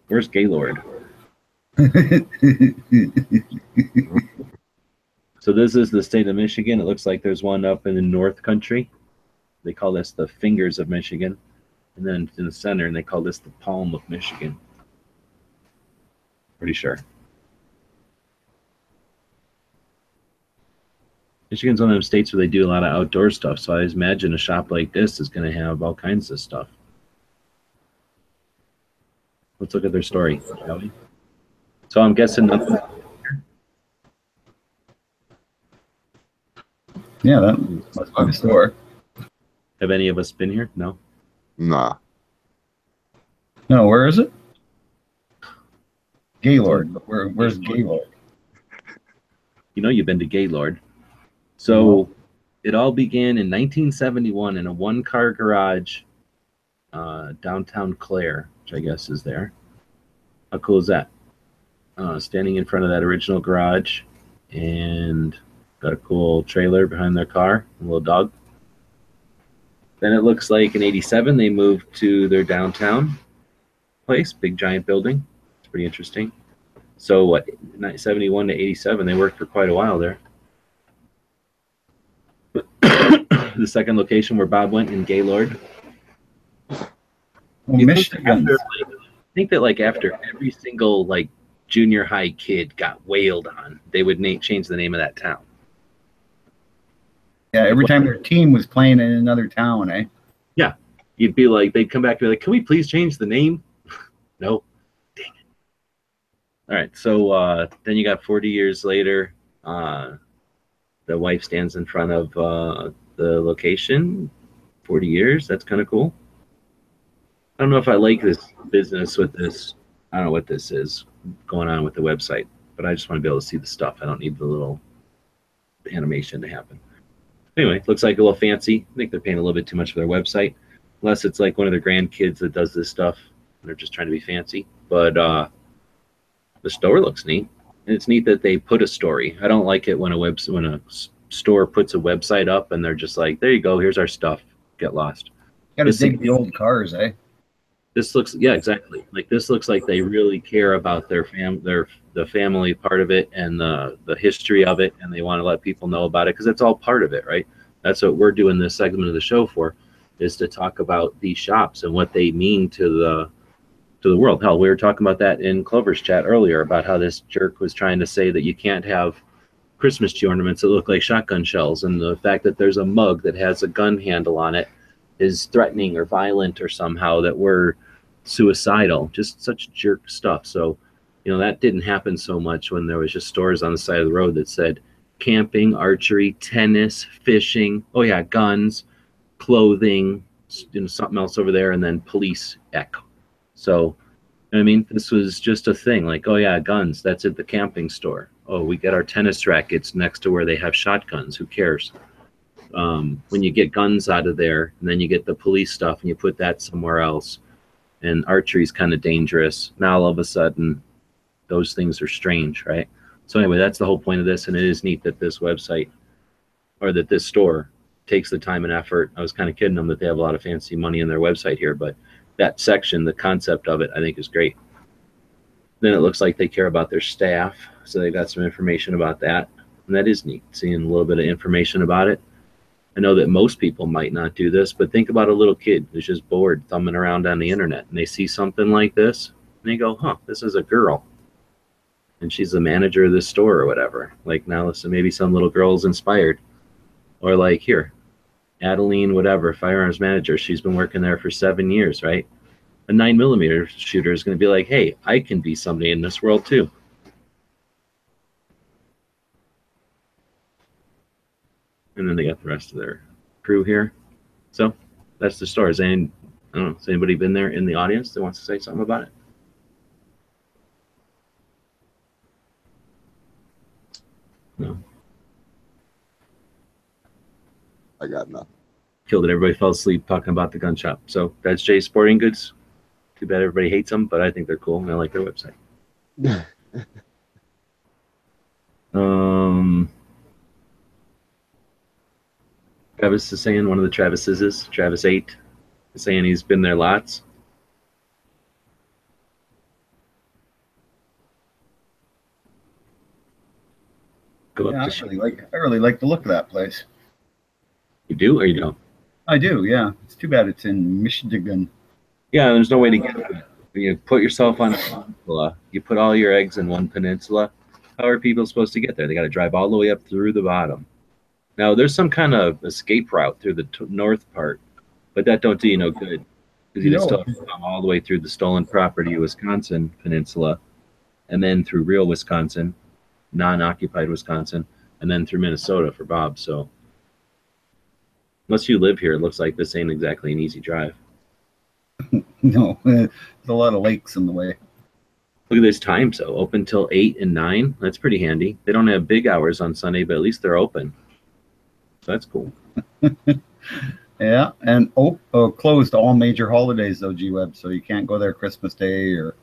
Where's Gaylord? So this is the state of Michigan. It looks like there's one up in the North Country. They call this the Fingers of Michigan. And then in the center, and they call this the Palm of Michigan. Pretty sure. Michigan's one of them states where they do a lot of outdoor stuff, so I imagine a shop like this is going to have all kinds of stuff. Let's look at their story, shall we? So I'm guessing nothing. Yeah, that must be the store. Have any of us been here? No. Nah. No, where is it? Gaylord. Where's Gaylord? You know you've been to Gaylord. So it all began in 1971 in a one-car garage downtown Clare, which I guess is there. How cool is that? Standing in front of that original garage and got a cool trailer behind their car, a little dog. Then it looks like in 87 they moved to their downtown place, big giant building. It's pretty interesting. So what, 71 to 87, they worked for quite a while there. The second location where Bob went in Gaylord. Well, Michigan. I think that like after every single like junior high kid got wailed on, they would change the name of that town. Yeah, every time their team was playing in another town, eh? Yeah, you'd be like, they'd come back and be like, "Can we please change the name?" No, dang it. All right, so then you got 40 years later. The wife stands in front of the location. 40 years. That's kind of cool. I don't know if I like this business with this. I don't know what this is going on with the website, but I just want to be able to see the stuff. I don't need the little animation to happen. Anyway, looks like a little fancy. I think they're paying a little bit too much for their website, unless it's like one of their grandkids that does this stuff and they're just trying to be fancy. But the store looks neat, and it's neat that they put a story. I don't like it when a store puts a website up and they're just like, "There you go, here's our stuff. Get lost." Got to dig the old cars, eh? This looks, yeah, exactly. Like this looks like they really care about the family part of it and the history of it, and they want to let people know about it because it's all part of it, right? That's what we're doing this segment of the show for, is to talk about these shops and what they mean to the world. Hell, we were talking about that in Clover's chat earlier about how this jerk was trying to say that you can't have Christmas tree ornaments that look like shotgun shells, and the fact that there's a mug that has a gun handle on it is threatening or violent or somehow that we're suicidal. Just such jerk stuff. So, you know, that didn't happen so much when there was just stores on the side of the road that said camping, archery, tennis, fishing, oh yeah, guns, clothing, you know, something else over there, and then police echo. So, I mean, this was just a thing like, oh yeah, guns, that's at the camping store. Oh, we get our tennis rackets next to where they have shotguns. Who cares? When you get guns out of there and then you get the police stuff and you put that somewhere else, and archery is kind of dangerous. Now all of a sudden, those things are strange, right? So anyway, that's the whole point of this, and it is neat that this website or that this store takes the time and effort. I was kind of kidding them that they have a lot of fancy money in their website here, but that section, the concept of it, I think is great. Then it looks like they care about their staff, so they got some information about that, and that is neat, seeing a little bit of information about it. I know that most people might not do this, but think about a little kid who's just bored thumbing around on the internet, and they see something like this, and they go, huh, this is a girl, and she's the manager of this store or whatever. Like, now listen, maybe some little girl's inspired. Or like, here, Adeline, whatever, firearms manager, she's been working there for 7 years, right? A 9mm shooter is going to be like, hey, I can be somebody in this world too. And then they got the rest of their crew here. So that's the store. I don't know, has anybody been there in the audience that wants to say something about it? No. I got nothing. Killed it. Everybody fell asleep talking about the gun shop. So that's Jay's Sporting Goods. Too bad everybody hates them, but I think they're cool and I like their website. Travis is saying, one of the Travises is Travis 8 is saying he's been there lots. Go up Yeah, to I really like the look of that place. You do or you don't? I do, yeah. It's too bad it's in Michigan. Yeah, there's no way to get to it. You put yourself on a peninsula. You put all your eggs in one peninsula. How are people supposed to get there? They got to drive all the way up through the bottom. Now, there's some kind of escape route through the north part, but that don't do you no good because you still have to come all the way through the stolen property Wisconsin peninsula, and then through real Wisconsin, non-occupied Wisconsin, and then through Minnesota for Bob. So unless you live here, it looks like this ain't exactly an easy drive. No, there's a lot of lakes in the way. Look at this time, so open till 8 and 9. That's pretty handy. They don't have big hours on Sunday, but at least they're open. So that's cool. Yeah, and closed all major holidays though, G-Web, so you can't go there Christmas Day or.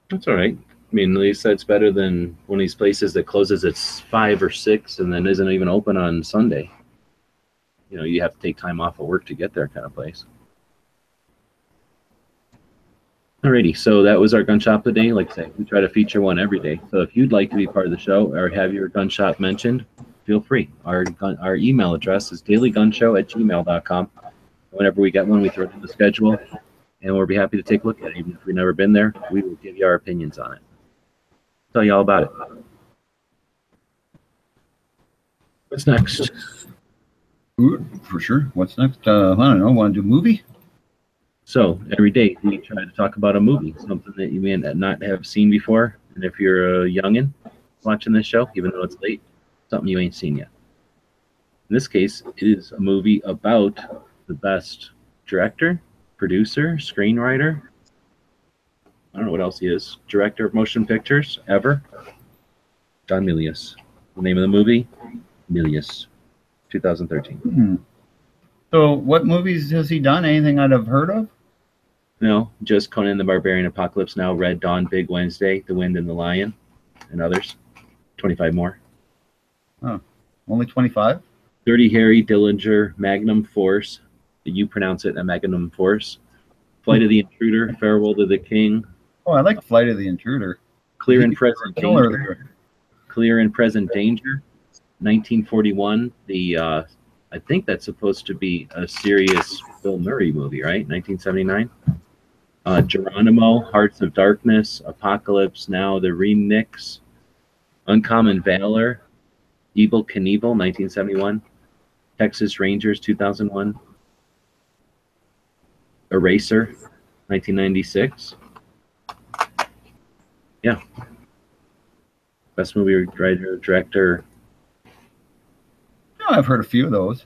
That's all right. I mean, at least that's better than one of these places that closes at 5 or 6 and then isn't even open on Sunday. You know, you have to take time off of work to get there kind of place. Alrighty, so that was our gun shop today. Like I say, we try to feature one every day. So if you'd like to be part of the show or have your gun shop mentioned, feel free. Our email address is dailygunshow@gmail.com. Whenever we get one, we throw it in the schedule, and we'll be happy to take a look at it. Even if we've never been there, we will give you our opinions on it. Tell you all about it. What's next? Ooh, for sure. What's next? I don't know. Want to do a movie? So every day we try to talk about a movie, something that you may not have seen before. And if you're a youngin watching this show, even though it's late, something you ain't seen yet. In this case, it is a movie about the best director, producer, screenwriter. I don't know what else he is. Director of motion pictures ever. John Milius. The name of the movie, Milius, 2013. Hmm. So what movies has he done? Anything I'd have heard of? No, just Conan the Barbarian, Apocalypse Now, Red Dawn, Big Wednesday, The Wind and the Lion, and others. 25 more. Oh, only 25? Dirty Harry, Dillinger, Magnum Force. You pronounce it a Magnum Force. Flight of the Intruder, Farewell to the King. Oh, I like Flight of the Intruder. Clear and Present Danger. Clear and Present Danger. 1941. I think that's supposed to be a serious Bill Murray movie, right? 1979. Geronimo, Hearts of Darkness, Apocalypse Now, The Remix, Uncommon Valor, Evil Knievel, 1971, Texas Rangers, 2001, Eraser, 1996. Yeah. Best movie writer, director. No, I've heard a few of those.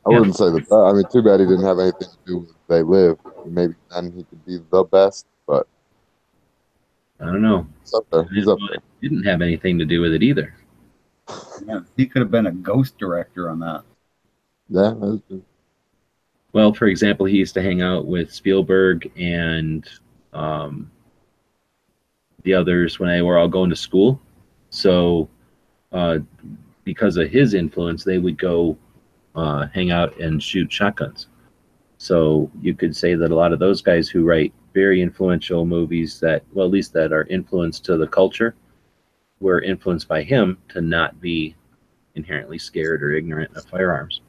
I wouldn't say the best. I mean, too bad he didn't have anything to do with They Live. Maybe then he could be the best, but I don't know. he's up there. He's up there. Didn't have anything to do with it either. Yeah, he could have been a ghost director on that. Yeah, that's good. Well, for example, he used to hang out with Spielberg and the others when they were all going to school. So, because of his influence, they would go hang out and shoot shotguns. So you could say that a lot of those guys who write very influential movies that, well, at least that are influenced to the culture, were influenced by him to not be inherently scared or ignorant of firearms.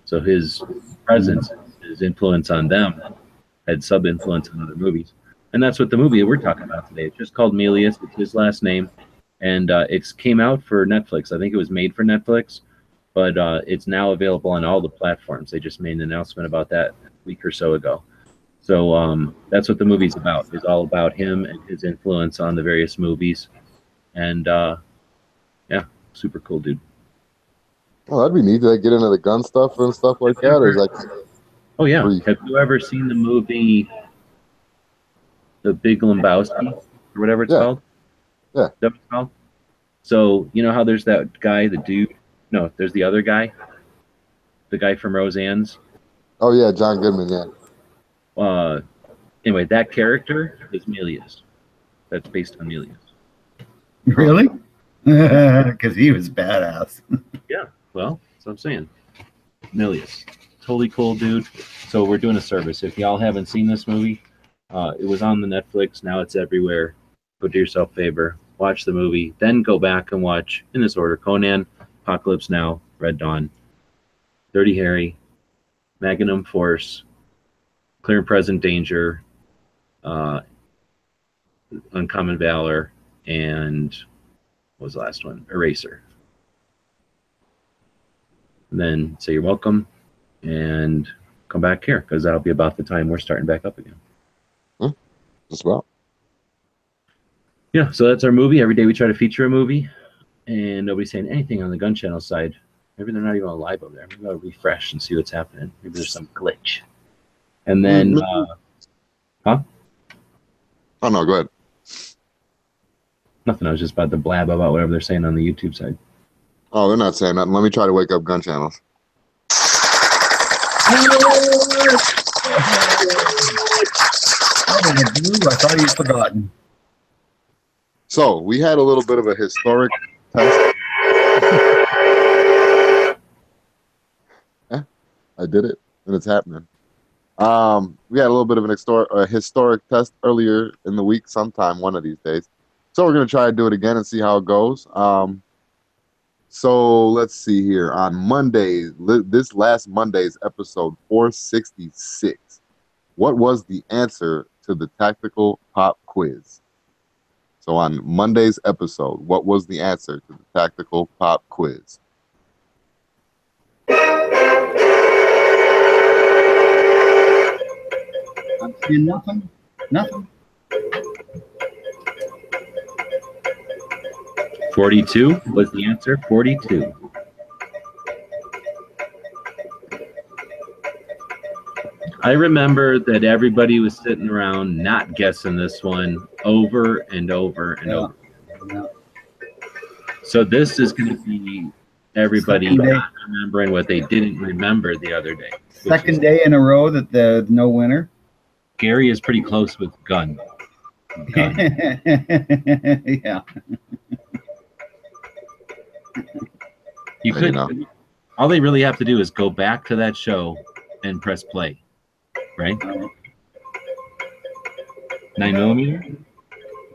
So his presence, his influence on them had sub-influence on other movies. And that's what the movie we're talking about today. It's just called Melius. It's his last name. And it came out for Netflix. I think it was made for Netflix, but it's now available on all the platforms. They just made an announcement about that a week or so ago. So that's what the movie's about. It's all about him and his influence on the various movies. And yeah, super cool dude. Oh, that'd be neat to get into the gun stuff and stuff like that. Or is that? Oh yeah. Free? Have you ever seen the movie The Big Lebowski or whatever it's called? Yeah. Is that what it's called? So you know how there's that guy, the dude? No, there's the other guy, the guy from Roseanne's. Oh yeah, John Goodman. Yeah. Anyway, that character is Melius. That's based on Melius. Really? Because he was badass. Yeah. Well, that's what I'm saying. Melius. Totally cool dude. So we're doing a service. If y'all haven't seen this movie, it was on the Netflix. Now it's everywhere. Go do yourself a favor. Watch the movie. Then go back and watch, in this order, Conan, Apocalypse Now, Red Dawn, Dirty Harry, Magnum Force, Clear and Present Danger, Uncommon Valor, and what was the last one? Eraser. And then say you're welcome and come back here because that'll be about the time we're starting back up again. Just about. Yeah, so that's our movie. Every day we try to feature a movie, and nobody's saying anything on the gun channel side. Maybe they're not even on live over there. Maybe I'll refresh and see what's happening. Maybe there's some glitch. And then, huh? Oh no, go ahead. Nothing. I was just about to blab about whatever they're saying on the YouTube side. Oh, they're not saying nothing. Let me try to wake up gun channels. I thought he'd forgotten. So we had a little bit of a historic test. Yeah, I did it, and it's happening. We had a little bit of a historic test earlier in the week, sometime one of these days. So we're gonna try to do it again and see how it goes. So let's see here on Monday, this last Monday's episode 466. What was the answer to the tactical pop quiz? So on Monday's episode, what was the answer to the tactical pop quiz? I'm seeing nothing. Nothing. 42 was the answer. 42. I remember that everybody was sitting around not guessing this one over and over and over. Yeah. So this is going to be everybody not remembering what they didn't remember the other day. Second day in a row that the no winner. Gary is pretty close with gun. Yeah. You could. All they really have to do is go back to that show and press play. Right? 9mm?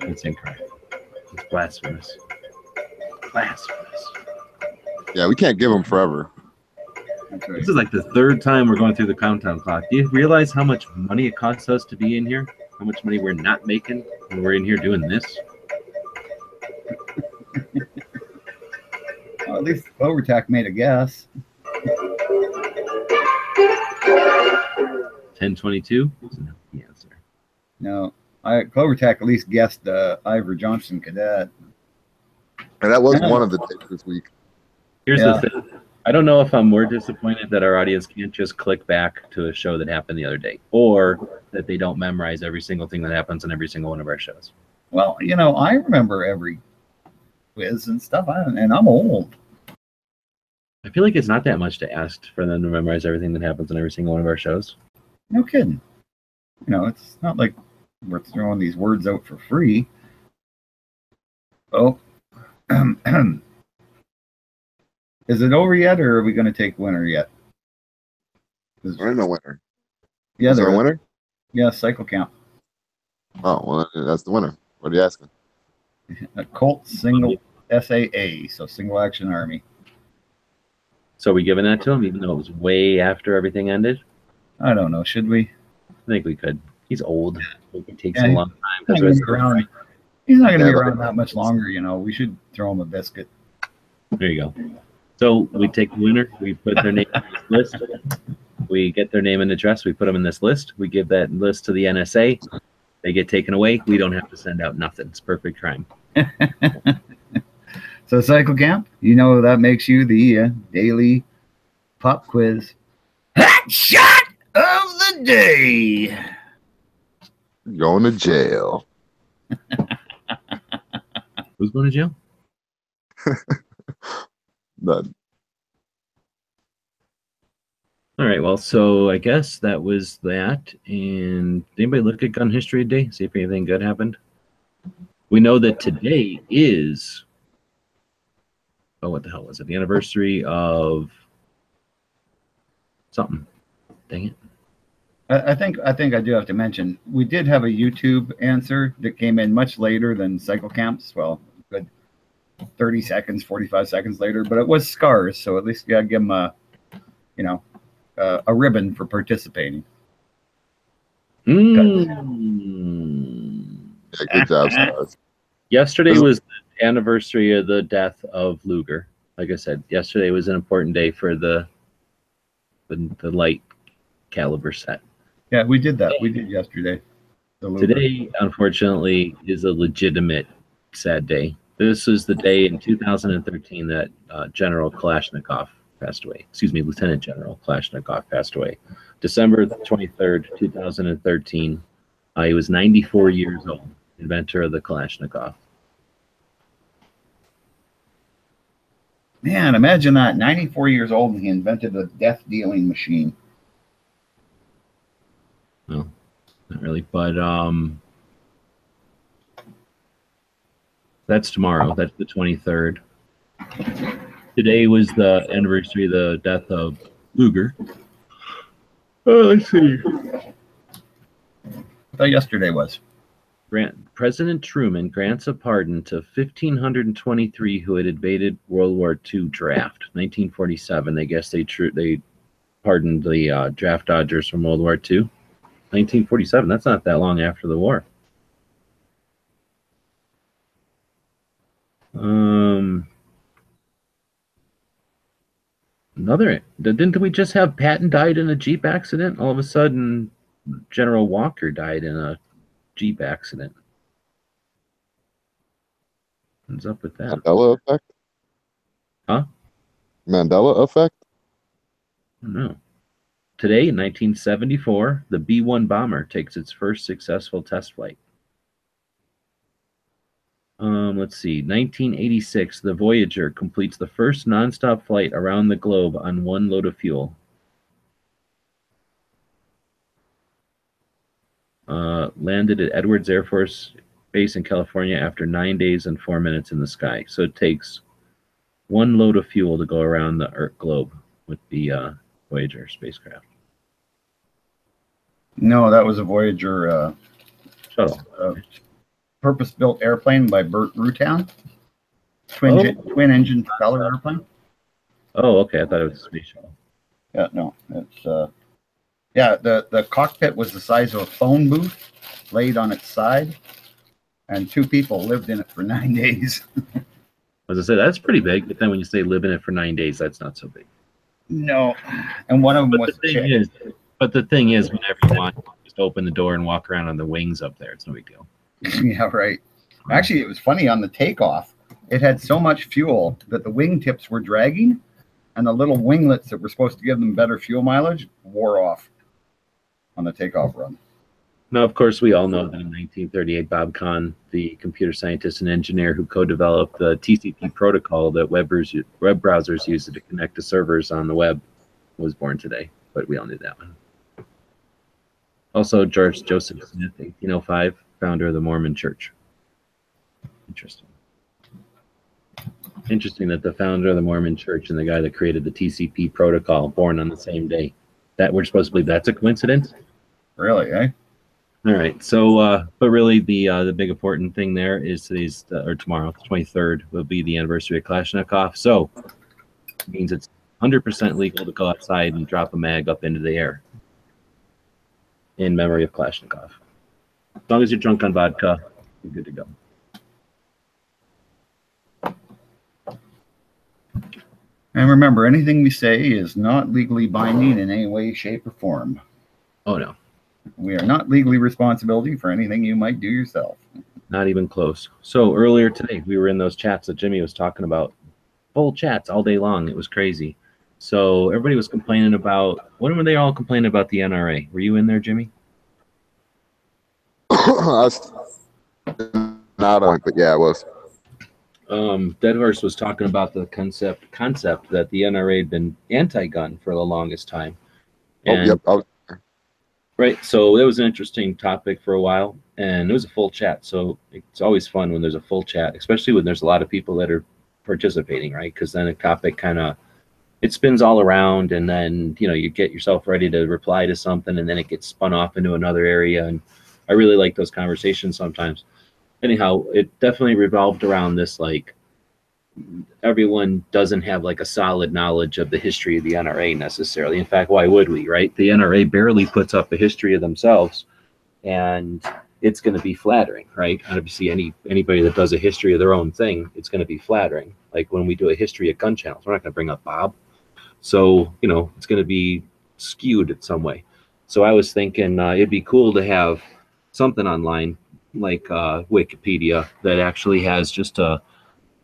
That's incorrect. It's blasphemous. Blasphemous. Yeah, we can't give them forever. That's right. This is like the third time we're going through the countdown clock. Do you realize how much money it costs us to be in here? How much money we're not making when we're in here doing this? Well, at least Overtack made a guess. 1022 was not the answer. No, Clovertack at least guessed Ivor Johnson Cadet. And that was one of the dates this week. Here's the thing. I don't know if I'm more disappointed that our audience can't just click back to a show that happened the other day, or that they don't memorize every single thing that happens on every single one of our shows. Well, you know, I remember every quiz and stuff, and I'm old. I feel like it's not that much to ask for them to memorize everything that happens in every single one of our shows. No kidding. You know, it's not like we're throwing these words out for free. Oh, is it over yet, or are we going to take winner yet? There ain't no winner. Yeah, Is there there a is. winner? Yeah, cycle count. Oh, well, that's the winner. What are you asking? A Colt single SAA, so single action army. So are we giving that to him, even though it was way after everything ended? I don't know. Should we? I think we could. He's old. It takes Yeah, a long time. He's not Because going to be around. He's not going to Yeah, be but- around that much longer. You know, we should throw him a biscuit. there you go. So we take the winner. We put their name in this list. We get their name and address. We put them in this list. We give that list to the NSA. They get taken away. We don't have to send out nothing. It's perfect crime. So cycle camp, you know that makes you the daily pop quiz hot shot of the day. Going to jail. Who's going to jail? None. All right. Well, so I guess that was that. And did anybody look at gun history today? See if anything good happened? We know that today is, oh, what the hell was it? The anniversary of something. Dang it. I think I do have to mention we did have a YouTube answer that came in much later than cycle camps. Well, good 30 seconds, 45 seconds later, but it was scars, so at least you gotta give them a ribbon for participating. Yeah, good job, Stars. Yesterday was the anniversary of the death of Luger. Like I said, yesterday was an important day for the light caliber set. Yeah, we did that. We did yesterday. The Luger. Today, unfortunately, is a legitimate sad day. This is the day in 2013 that General Kalashnikov passed away. Excuse me, Lieutenant General Kalashnikov passed away. December 23rd, 2013. He was 94 years old, inventor of the Kalashnikov. Man, imagine that. 94 years old and he invented a death-dealing machine. No, not really. But that's tomorrow. That's the 23rd. Today was the anniversary of the death of Luger. Let's see. I thought yesterday was. President Truman grants a pardon to 1,523 who had invaded World War II draft. 1947. I guess they pardoned the draft dodgers from World War II. 1947. That's not that long after the war. Didn't we just have Patton died in a Jeep accident? All of a sudden, General Walker died in a Jeep accident. What's up with that? Mandela effect? Huh? Mandela effect? I don't know. Today, in 1974, the B-1 bomber takes its first successful test flight. Let's see. 1986, the Voyager completes the first nonstop flight around the globe on one load of fuel. Landed at Edwards Air Force Base in California after 9 days and 4 minutes in the sky. So it takes one load of fuel to go around the Earth globe with the Voyager spacecraft. No, that was a Voyager Shuttle. purpose-built airplane by Burt Rutan. Twin engine propeller airplane. Oh, okay. I thought it was a space shuttle. Yeah, no, it's the cockpit was the size of a phone booth, laid on its side, and 2 people lived in it for 9 days. As I said, that's pretty big. But then when you say live in it for 9 days, that's not so big. No, and one of them was a chick. But the thing is, whenever you want, just open the door and walk around on the wings up there. It's no big deal. Yeah, right. Actually, it was funny on the takeoff. It had so much fuel that the wingtips were dragging, and the little winglets that were supposed to give them better fuel mileage wore off on the takeoff run. Now, of course, we all know that in 1938, Bob Kahn, the computer scientist and engineer who co-developed the TCP protocol that web browsers use to connect to servers on the web, was born today. But we all knew that one. Also, George Joseph Smith, 1805, founder of the Mormon Church. Interesting. Interesting that the founder of the Mormon Church and the guy that created the TCP protocol born on the same day. That we're supposed to believe that's a coincidence? Really, eh? All right. So, but really, the big important thing there is today's or tomorrow, the 23rd, will be the anniversary of Kalashnikov. So, it means it's 100% legal to go outside and drop a mag up into the air in memory of Kalashnikov. As long as you're drunk on vodka, you're good to go. And remember, anything we say is not legally binding in any way, shape, or form. Oh, no. We are not legally responsible for anything you might do yourself. Not even close. So earlier today, we were in those chats that Jimmy was talking about. Full chats all day long. It was crazy. So everybody was complaining about, when were they all complaining about the NRA? Were you in there, Jimmy? Not on, but yeah, it was. Deadhorse was talking about the concept that the NRA had been anti-gun for the longest time. And, right, so it was an interesting topic for a while, and it was a full chat. So it's always fun when there's a full chat, especially when there's a lot of people that are participating, right? Because then a topic kind of, it spins all around, and then, you know, you get yourself ready to reply to something, and then it gets spun off into another area. And I really like those conversations sometimes. Anyhow, it definitely revolved around this, like, everyone doesn't have like a solid knowledge of the history of the NRA necessarily. In fact, why would we, right? The NRA barely puts up a history of themselves, and it's going to be flattering, right? Obviously, anybody that does a history of their own thing, it's going to be flattering. Like when we do a history of gun channels, we're not going to bring up Bob. So, you know, it's going to be skewed in some way. So I was thinking it'd be cool to have something online like Wikipedia that actually has just a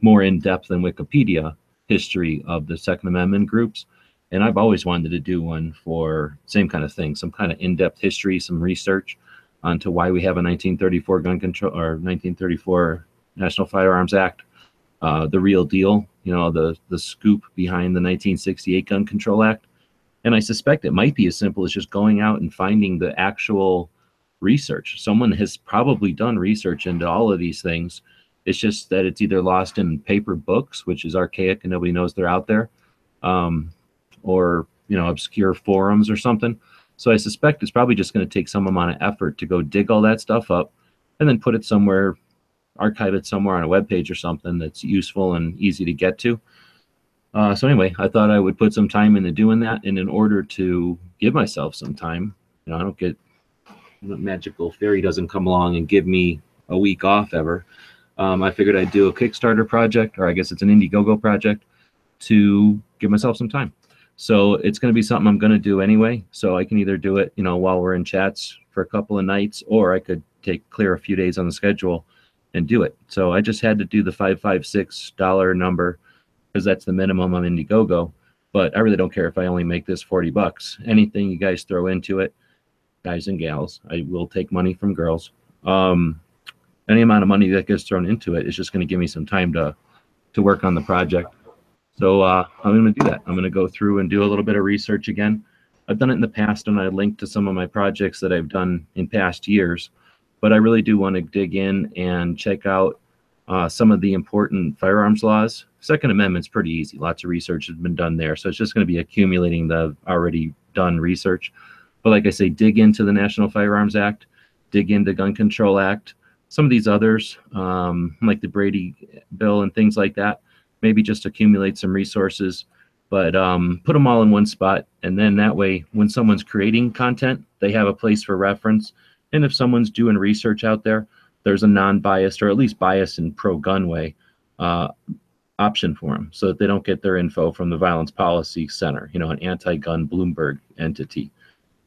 more in-depth than Wikipedia history of the Second Amendment groups. And I've always wanted to do one for same kind of thing, some kind of in-depth history, some research onto why we have a 1934 gun control or 1934 National Firearms Act, the real deal, you know, the scoop behind the 1968 Gun Control Act. And I suspect it might be as simple as just going out and finding the actual research. Someone has probably done research into all of these things. It's just that it's either lost in paper books, which is archaic and nobody knows they're out there, or, you know, obscure forums or something. So I suspect it's probably just going to take some amount of effort to go dig all that stuff up and then put it somewhere, archive it somewhere on a web page or something that's useful and easy to get to. So anyway, I thought I would put some time into doing that. And in order to give myself some time, you know, I don't get, magical fairy doesn't come along and give me a week off ever. I figured I'd do a Kickstarter project, or I guess it's an Indiegogo project, to give myself some time. So it's going to be something I'm going to do anyway. So I can either do it, you know, while we're in chats for a couple of nights, or I could clear a few days on the schedule and do it. So I just had to do the $556 number because that's the minimum on Indiegogo. But I really don't care if I only make this $40. Anything you guys throw into it, guys and gals, I will take money from girls. Any amount of money that gets thrown into it is just going to give me some time to work on the project. So I'm going to do that. I'm going to go through and do a little bit of research again. I've done it in the past, and I linked to some of my projects that I've done in past years. But I really do want to dig in and check out some of the important firearms laws. Second Amendment's pretty easy. Lots of research has been done there. So it's just going to be accumulating the already done research. But like I say, dig into the National Firearms Act, dig into Gun Control Act, some of these others, like the Brady bill and things like that. Maybe just accumulate some resources, but put them all in one spot. And then that way, when someone's creating content, they have a place for reference. And if someone's doing research out there, there's a non-biased, or at least biased and pro-gun way, option for them, so that they don't get their info from the Violence Policy Center, you know, an anti-gun Bloomberg entity.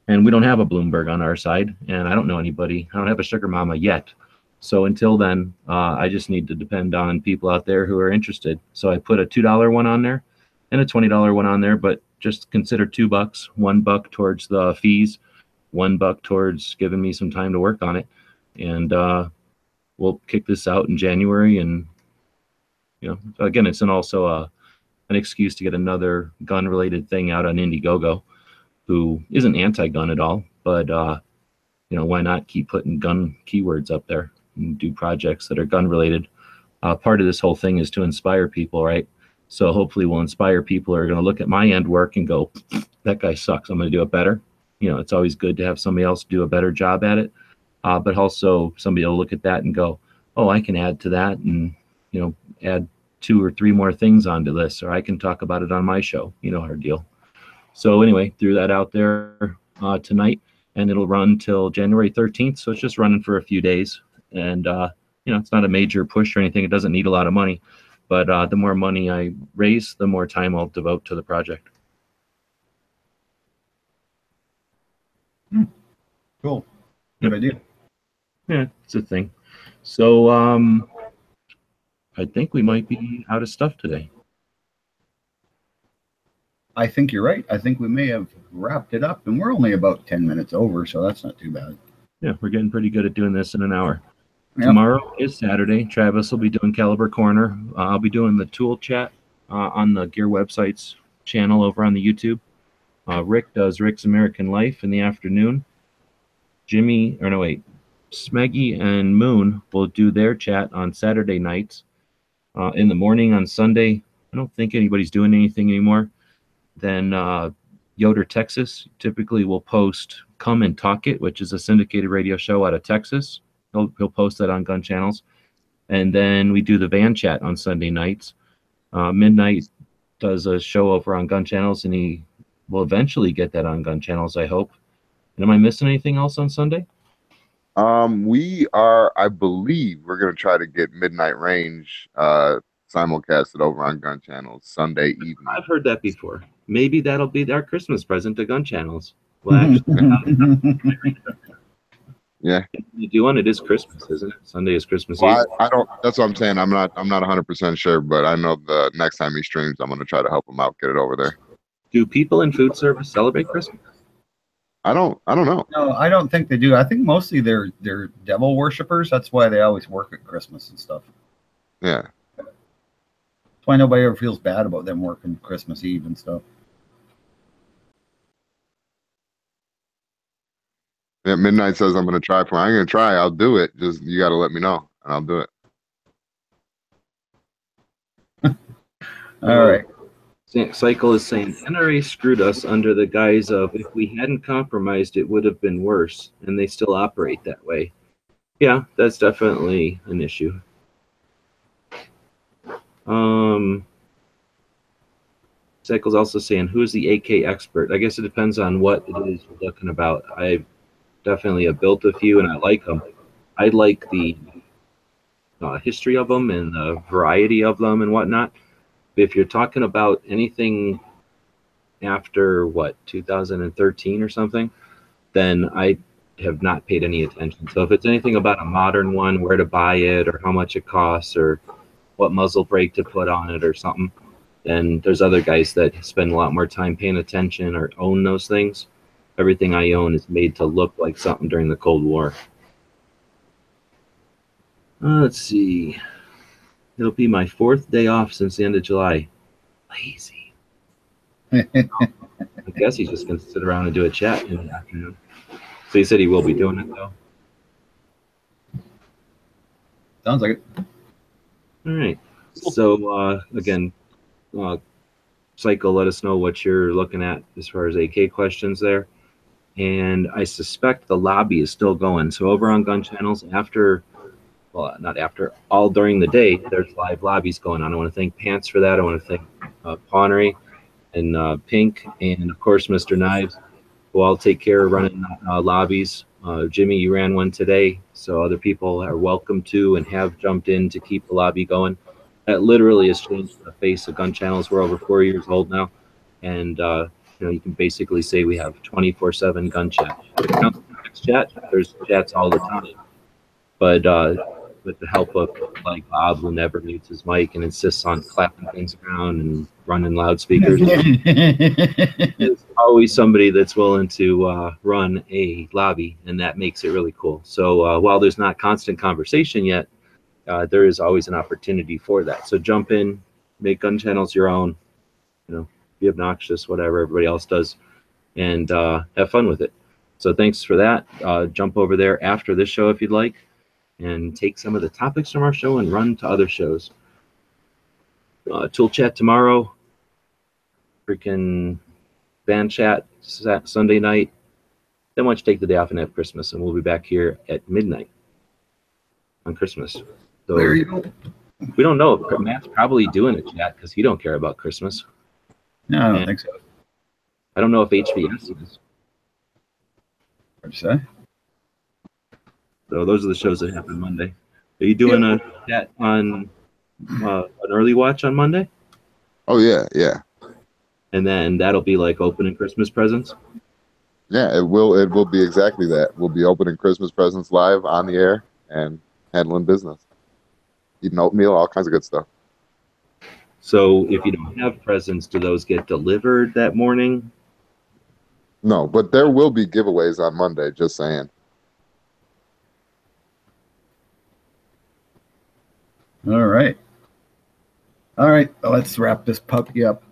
And we don't have a Bloomberg on our side, and I don't know anybody. I don't have a sugar mama yet. So until then, I just need to depend on people out there who are interested. So I put a $2 one on there and a $20 one on there, but just consider $2, $1 towards the fees. $1 towards giving me some time to work on it, and we'll kick this out in January. And again, it's also an excuse to get another gun-related thing out on Indiegogo, who isn't anti-gun at all, but why not keep putting gun keywords up there and do projects that are gun-related? Part of this whole thing is to inspire people, right? So hopefully we'll inspire people who are going to look at my end work and go, that guy sucks, I'm going to do it better. It's always good to have somebody else do a better job at it. But also somebody will look at that and go, oh, I can add to that and, add 2 or 3 more things onto this, or I can talk about it on my show, our deal. So anyway, threw that out there tonight, and it'll run till January 13th. So it's just running for a few days. And, it's not a major push or anything. It doesn't need a lot of money. But the more money I raise, the more time I'll devote to the project. Cool. Good idea. Yeah, it's a thing. So I think we might be out of stuff today. I think you're right. I think we may have wrapped it up, and we're only about 10 minutes over, so that's not too bad. Yeah, we're getting pretty good at doing this in an hour. Yep. Tomorrow is Saturday. Travis will be doing Caliber Corner. I'll be doing the tool chat on the Gear Websites channel over on the YouTube. Rick does Rick's American Life in the afternoon. Smeggy and Moon will do their chat on Saturday nights. In the morning on Sunday, I don't think anybody's doing anything anymore. Then Yoder, Texas, typically will post Come and Talk It, which is a syndicated radio show out of Texas. He'll post that on gun channels. And then we do the van chat on Sunday nights. Midnight does a show over on gun channels, and he will eventually get that on gun channels, I hope. And am I missing anything else on Sunday? We are, I believe, we're going to try to get Midnight Range simulcasted over on gun channels Sunday evening. I've heard that before. Maybe that'll be our Christmas present to gun channels. Well, actually, yeah. You do one. It is Christmas, isn't it? Sunday is Christmas Well, Eve. I don't. That's what I'm saying. I'm not 100% sure, but I know the next time he streams, I'm going to try to help him out, get it over there. Do people in food service celebrate Christmas? I don't know. No, I don't think they do. I think mostly they're devil worshippers. That's why they always work at Christmas and stuff. Yeah. That's why nobody ever feels bad about them working Christmas Eve and stuff. Yeah, Midnight says I'm going to try for. I'm going to try. I'll do it. Just you got to let me know, and I'll do it. All right. Cycle is saying NRA screwed us under the guise of if we hadn't compromised, it would have been worse, and they still operate that way. Yeah, that's definitely an issue. Cycle's also saying, who is the AK expert? I guess it depends on what it is you're looking about. I definitely have built a few, and I like them. I like the history of them and the variety of them and whatnot. If you're talking about anything after, 2013 or something, then I have not paid any attention. So if it's anything about a modern one, where to buy it or how much it costs or what muzzle brake to put on it or something, then there's other guys that spend a lot more time paying attention or own those things. Everything I own is made to look like something during the Cold War. Let's see. It'll be my 4th day off since the end of July. Lazy. I guess he's just going to sit around and do a chat in the afternoon. So he said he will be doing it, though. Sounds like it. All right. So, again, Cycle, let us know what you're looking at as far as AK questions there. And I suspect the lobby is still going. So over on gun channels, not after, all during the day, there's live lobbies going on. I want to thank Pants for that. I want to thank Pawnery and Pink, and of course Mr. Knives, who all take care of running lobbies. Jimmy, you ran one today, so other people are welcome to and have jumped in to keep the lobby going. That literally has changed the face of gun channels. We're over 4 years old now, and you can basically say we have 24/7 gun chat. Chat, there's chats all the time. But with the help of like Bob, who never mutes his mic and insists on clapping things around and running loudspeakers. There's always somebody that's willing to run a lobby, and that makes it really cool. So while there's not constant conversation yet, there is always an opportunity for that. So jump in, make gun channels your own, be obnoxious, whatever everybody else does, and have fun with it. So thanks for that. Jump over there after this show if you'd like, and take some of the topics from our show and run to other shows. Tool chat tomorrow, freaking band chat Sunday night. Then why don't you take the day off and have Christmas, and we'll be back here at midnight on Christmas. So There you go. we don't know. Matt's probably doing a chat because he don't care about Christmas. No, I don't think so. I don't know if HBS is. What'd you say? So those are the shows that happen Monday. Are you doing a chat on an early watch on Monday? Oh yeah. And then that'll be like opening Christmas presents? Yeah, it will be exactly that. We'll be opening Christmas presents live on the air and handling business. Eating oatmeal, all kinds of good stuff. So if you don't have presents, do those get delivered that morning? No, but there will be giveaways on Monday, just saying. All right. Well, let's wrap this puppy up.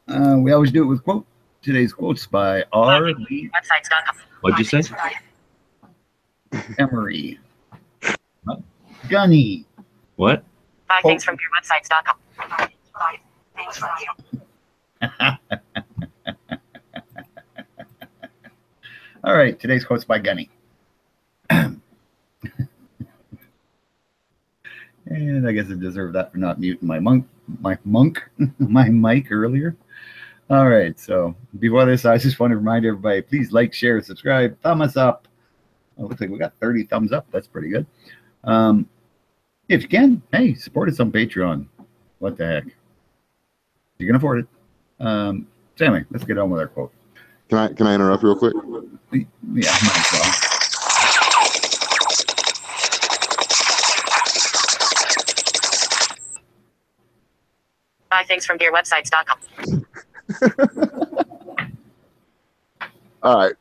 We always do it with quote. Today's quote's by R. Websites.com. What'd you say? Emery. Gunny. What? Buy things from yourwebsites.com. All right. Today's quote's by Gunny. And I guess I deserve that for not muting my mic earlier. All right. So before this, I just want to remind everybody, please like, share, subscribe, thumb us up. Oh, looks like we got 30 thumbs up. That's pretty good. If you can, hey, support us on Patreon. What the heck? You can afford it. So anyway, let's get on with our quote. Can I interrupt real quick? Yeah, might as well. Buy things from yourwebsites.com. All right.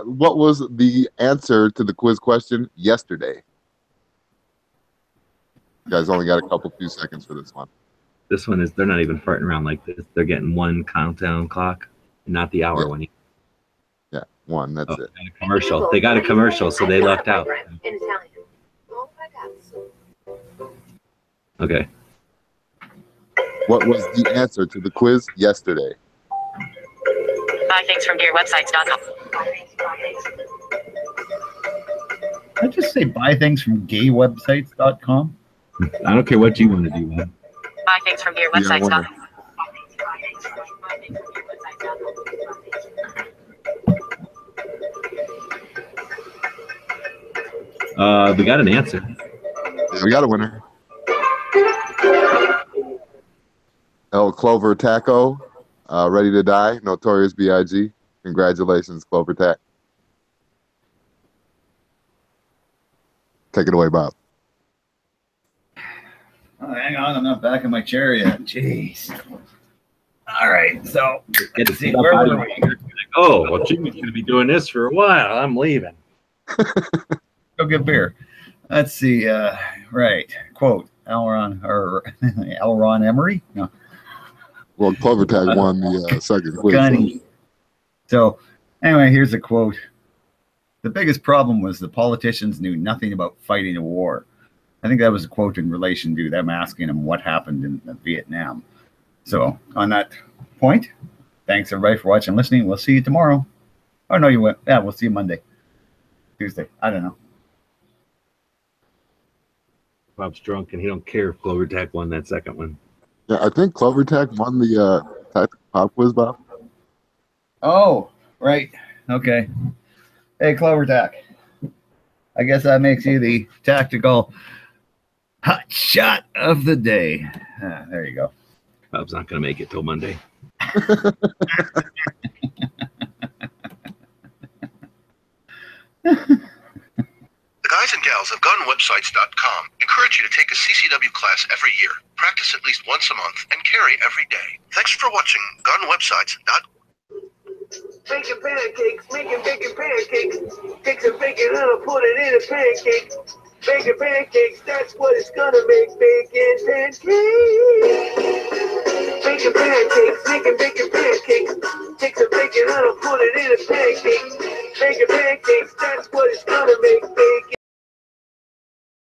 What was the answer to the quiz question yesterday? You guys only got a few seconds for this one. This one is, they're not even farting around like this. They're getting one countdown clock, not the hour one. Yeah, one. That's it. Got a commercial. They got a commercial, so they left out. Okay. What was the answer to the quiz yesterday? Buy things from yourwebsites.com. I just say buy things from gaywebsites.com. I don't care what you want to do, man. Buy things from yourwebsites.com. We got an answer. Yeah, we got a winner. El Clover Taco, Ready to Die, Notorious B.I.G. Congratulations, Clover Tack. Take it away, Bob. Oh, hang on, I'm not back in my chair yet. Jeez. All right, so let's see, where were we? Oh, well, Jimmy's going to be doing this for a while. I'm leaving. Go get beer. Let's see. Right. Quote. Elron Emery? No. Well, Clover Tack won the second quiz. Gunny. So anyway, here's a quote. The biggest problem was the politicians knew nothing about fighting a war. I think that was a quote in relation to them asking him what happened in Vietnam. So on that point, thanks everybody for watching and listening. We'll see you tomorrow. Oh, no, you went. Yeah, we'll see you Monday. Tuesday. I don't know. Bob's drunk and he don't care if Clover Tack won that second one. Yeah, I think Clover Tack won the tactical pop quiz, Bob. Oh, right. Okay. Hey, Clover Tack. I guess that makes you the tactical hot shot of the day. There you go. Bob's not going to make it till Monday. The guys and gals of gunwebsites.com Encourage you to take a CCW class every year, practice at least once a month, and carry every day. Thanks for watching gunwebsites.com. Making pancakes, making bacon pancakes. Take some bacon and I'll put it in a pancake. Bacon pancakes, that's what it's gonna make. Bacon pancakes. Bacon pancakes, making bacon pancakes. Take some bacon and I'll put it in a pancake. Bacon pancakes, that's what it's gonna make. Bacon.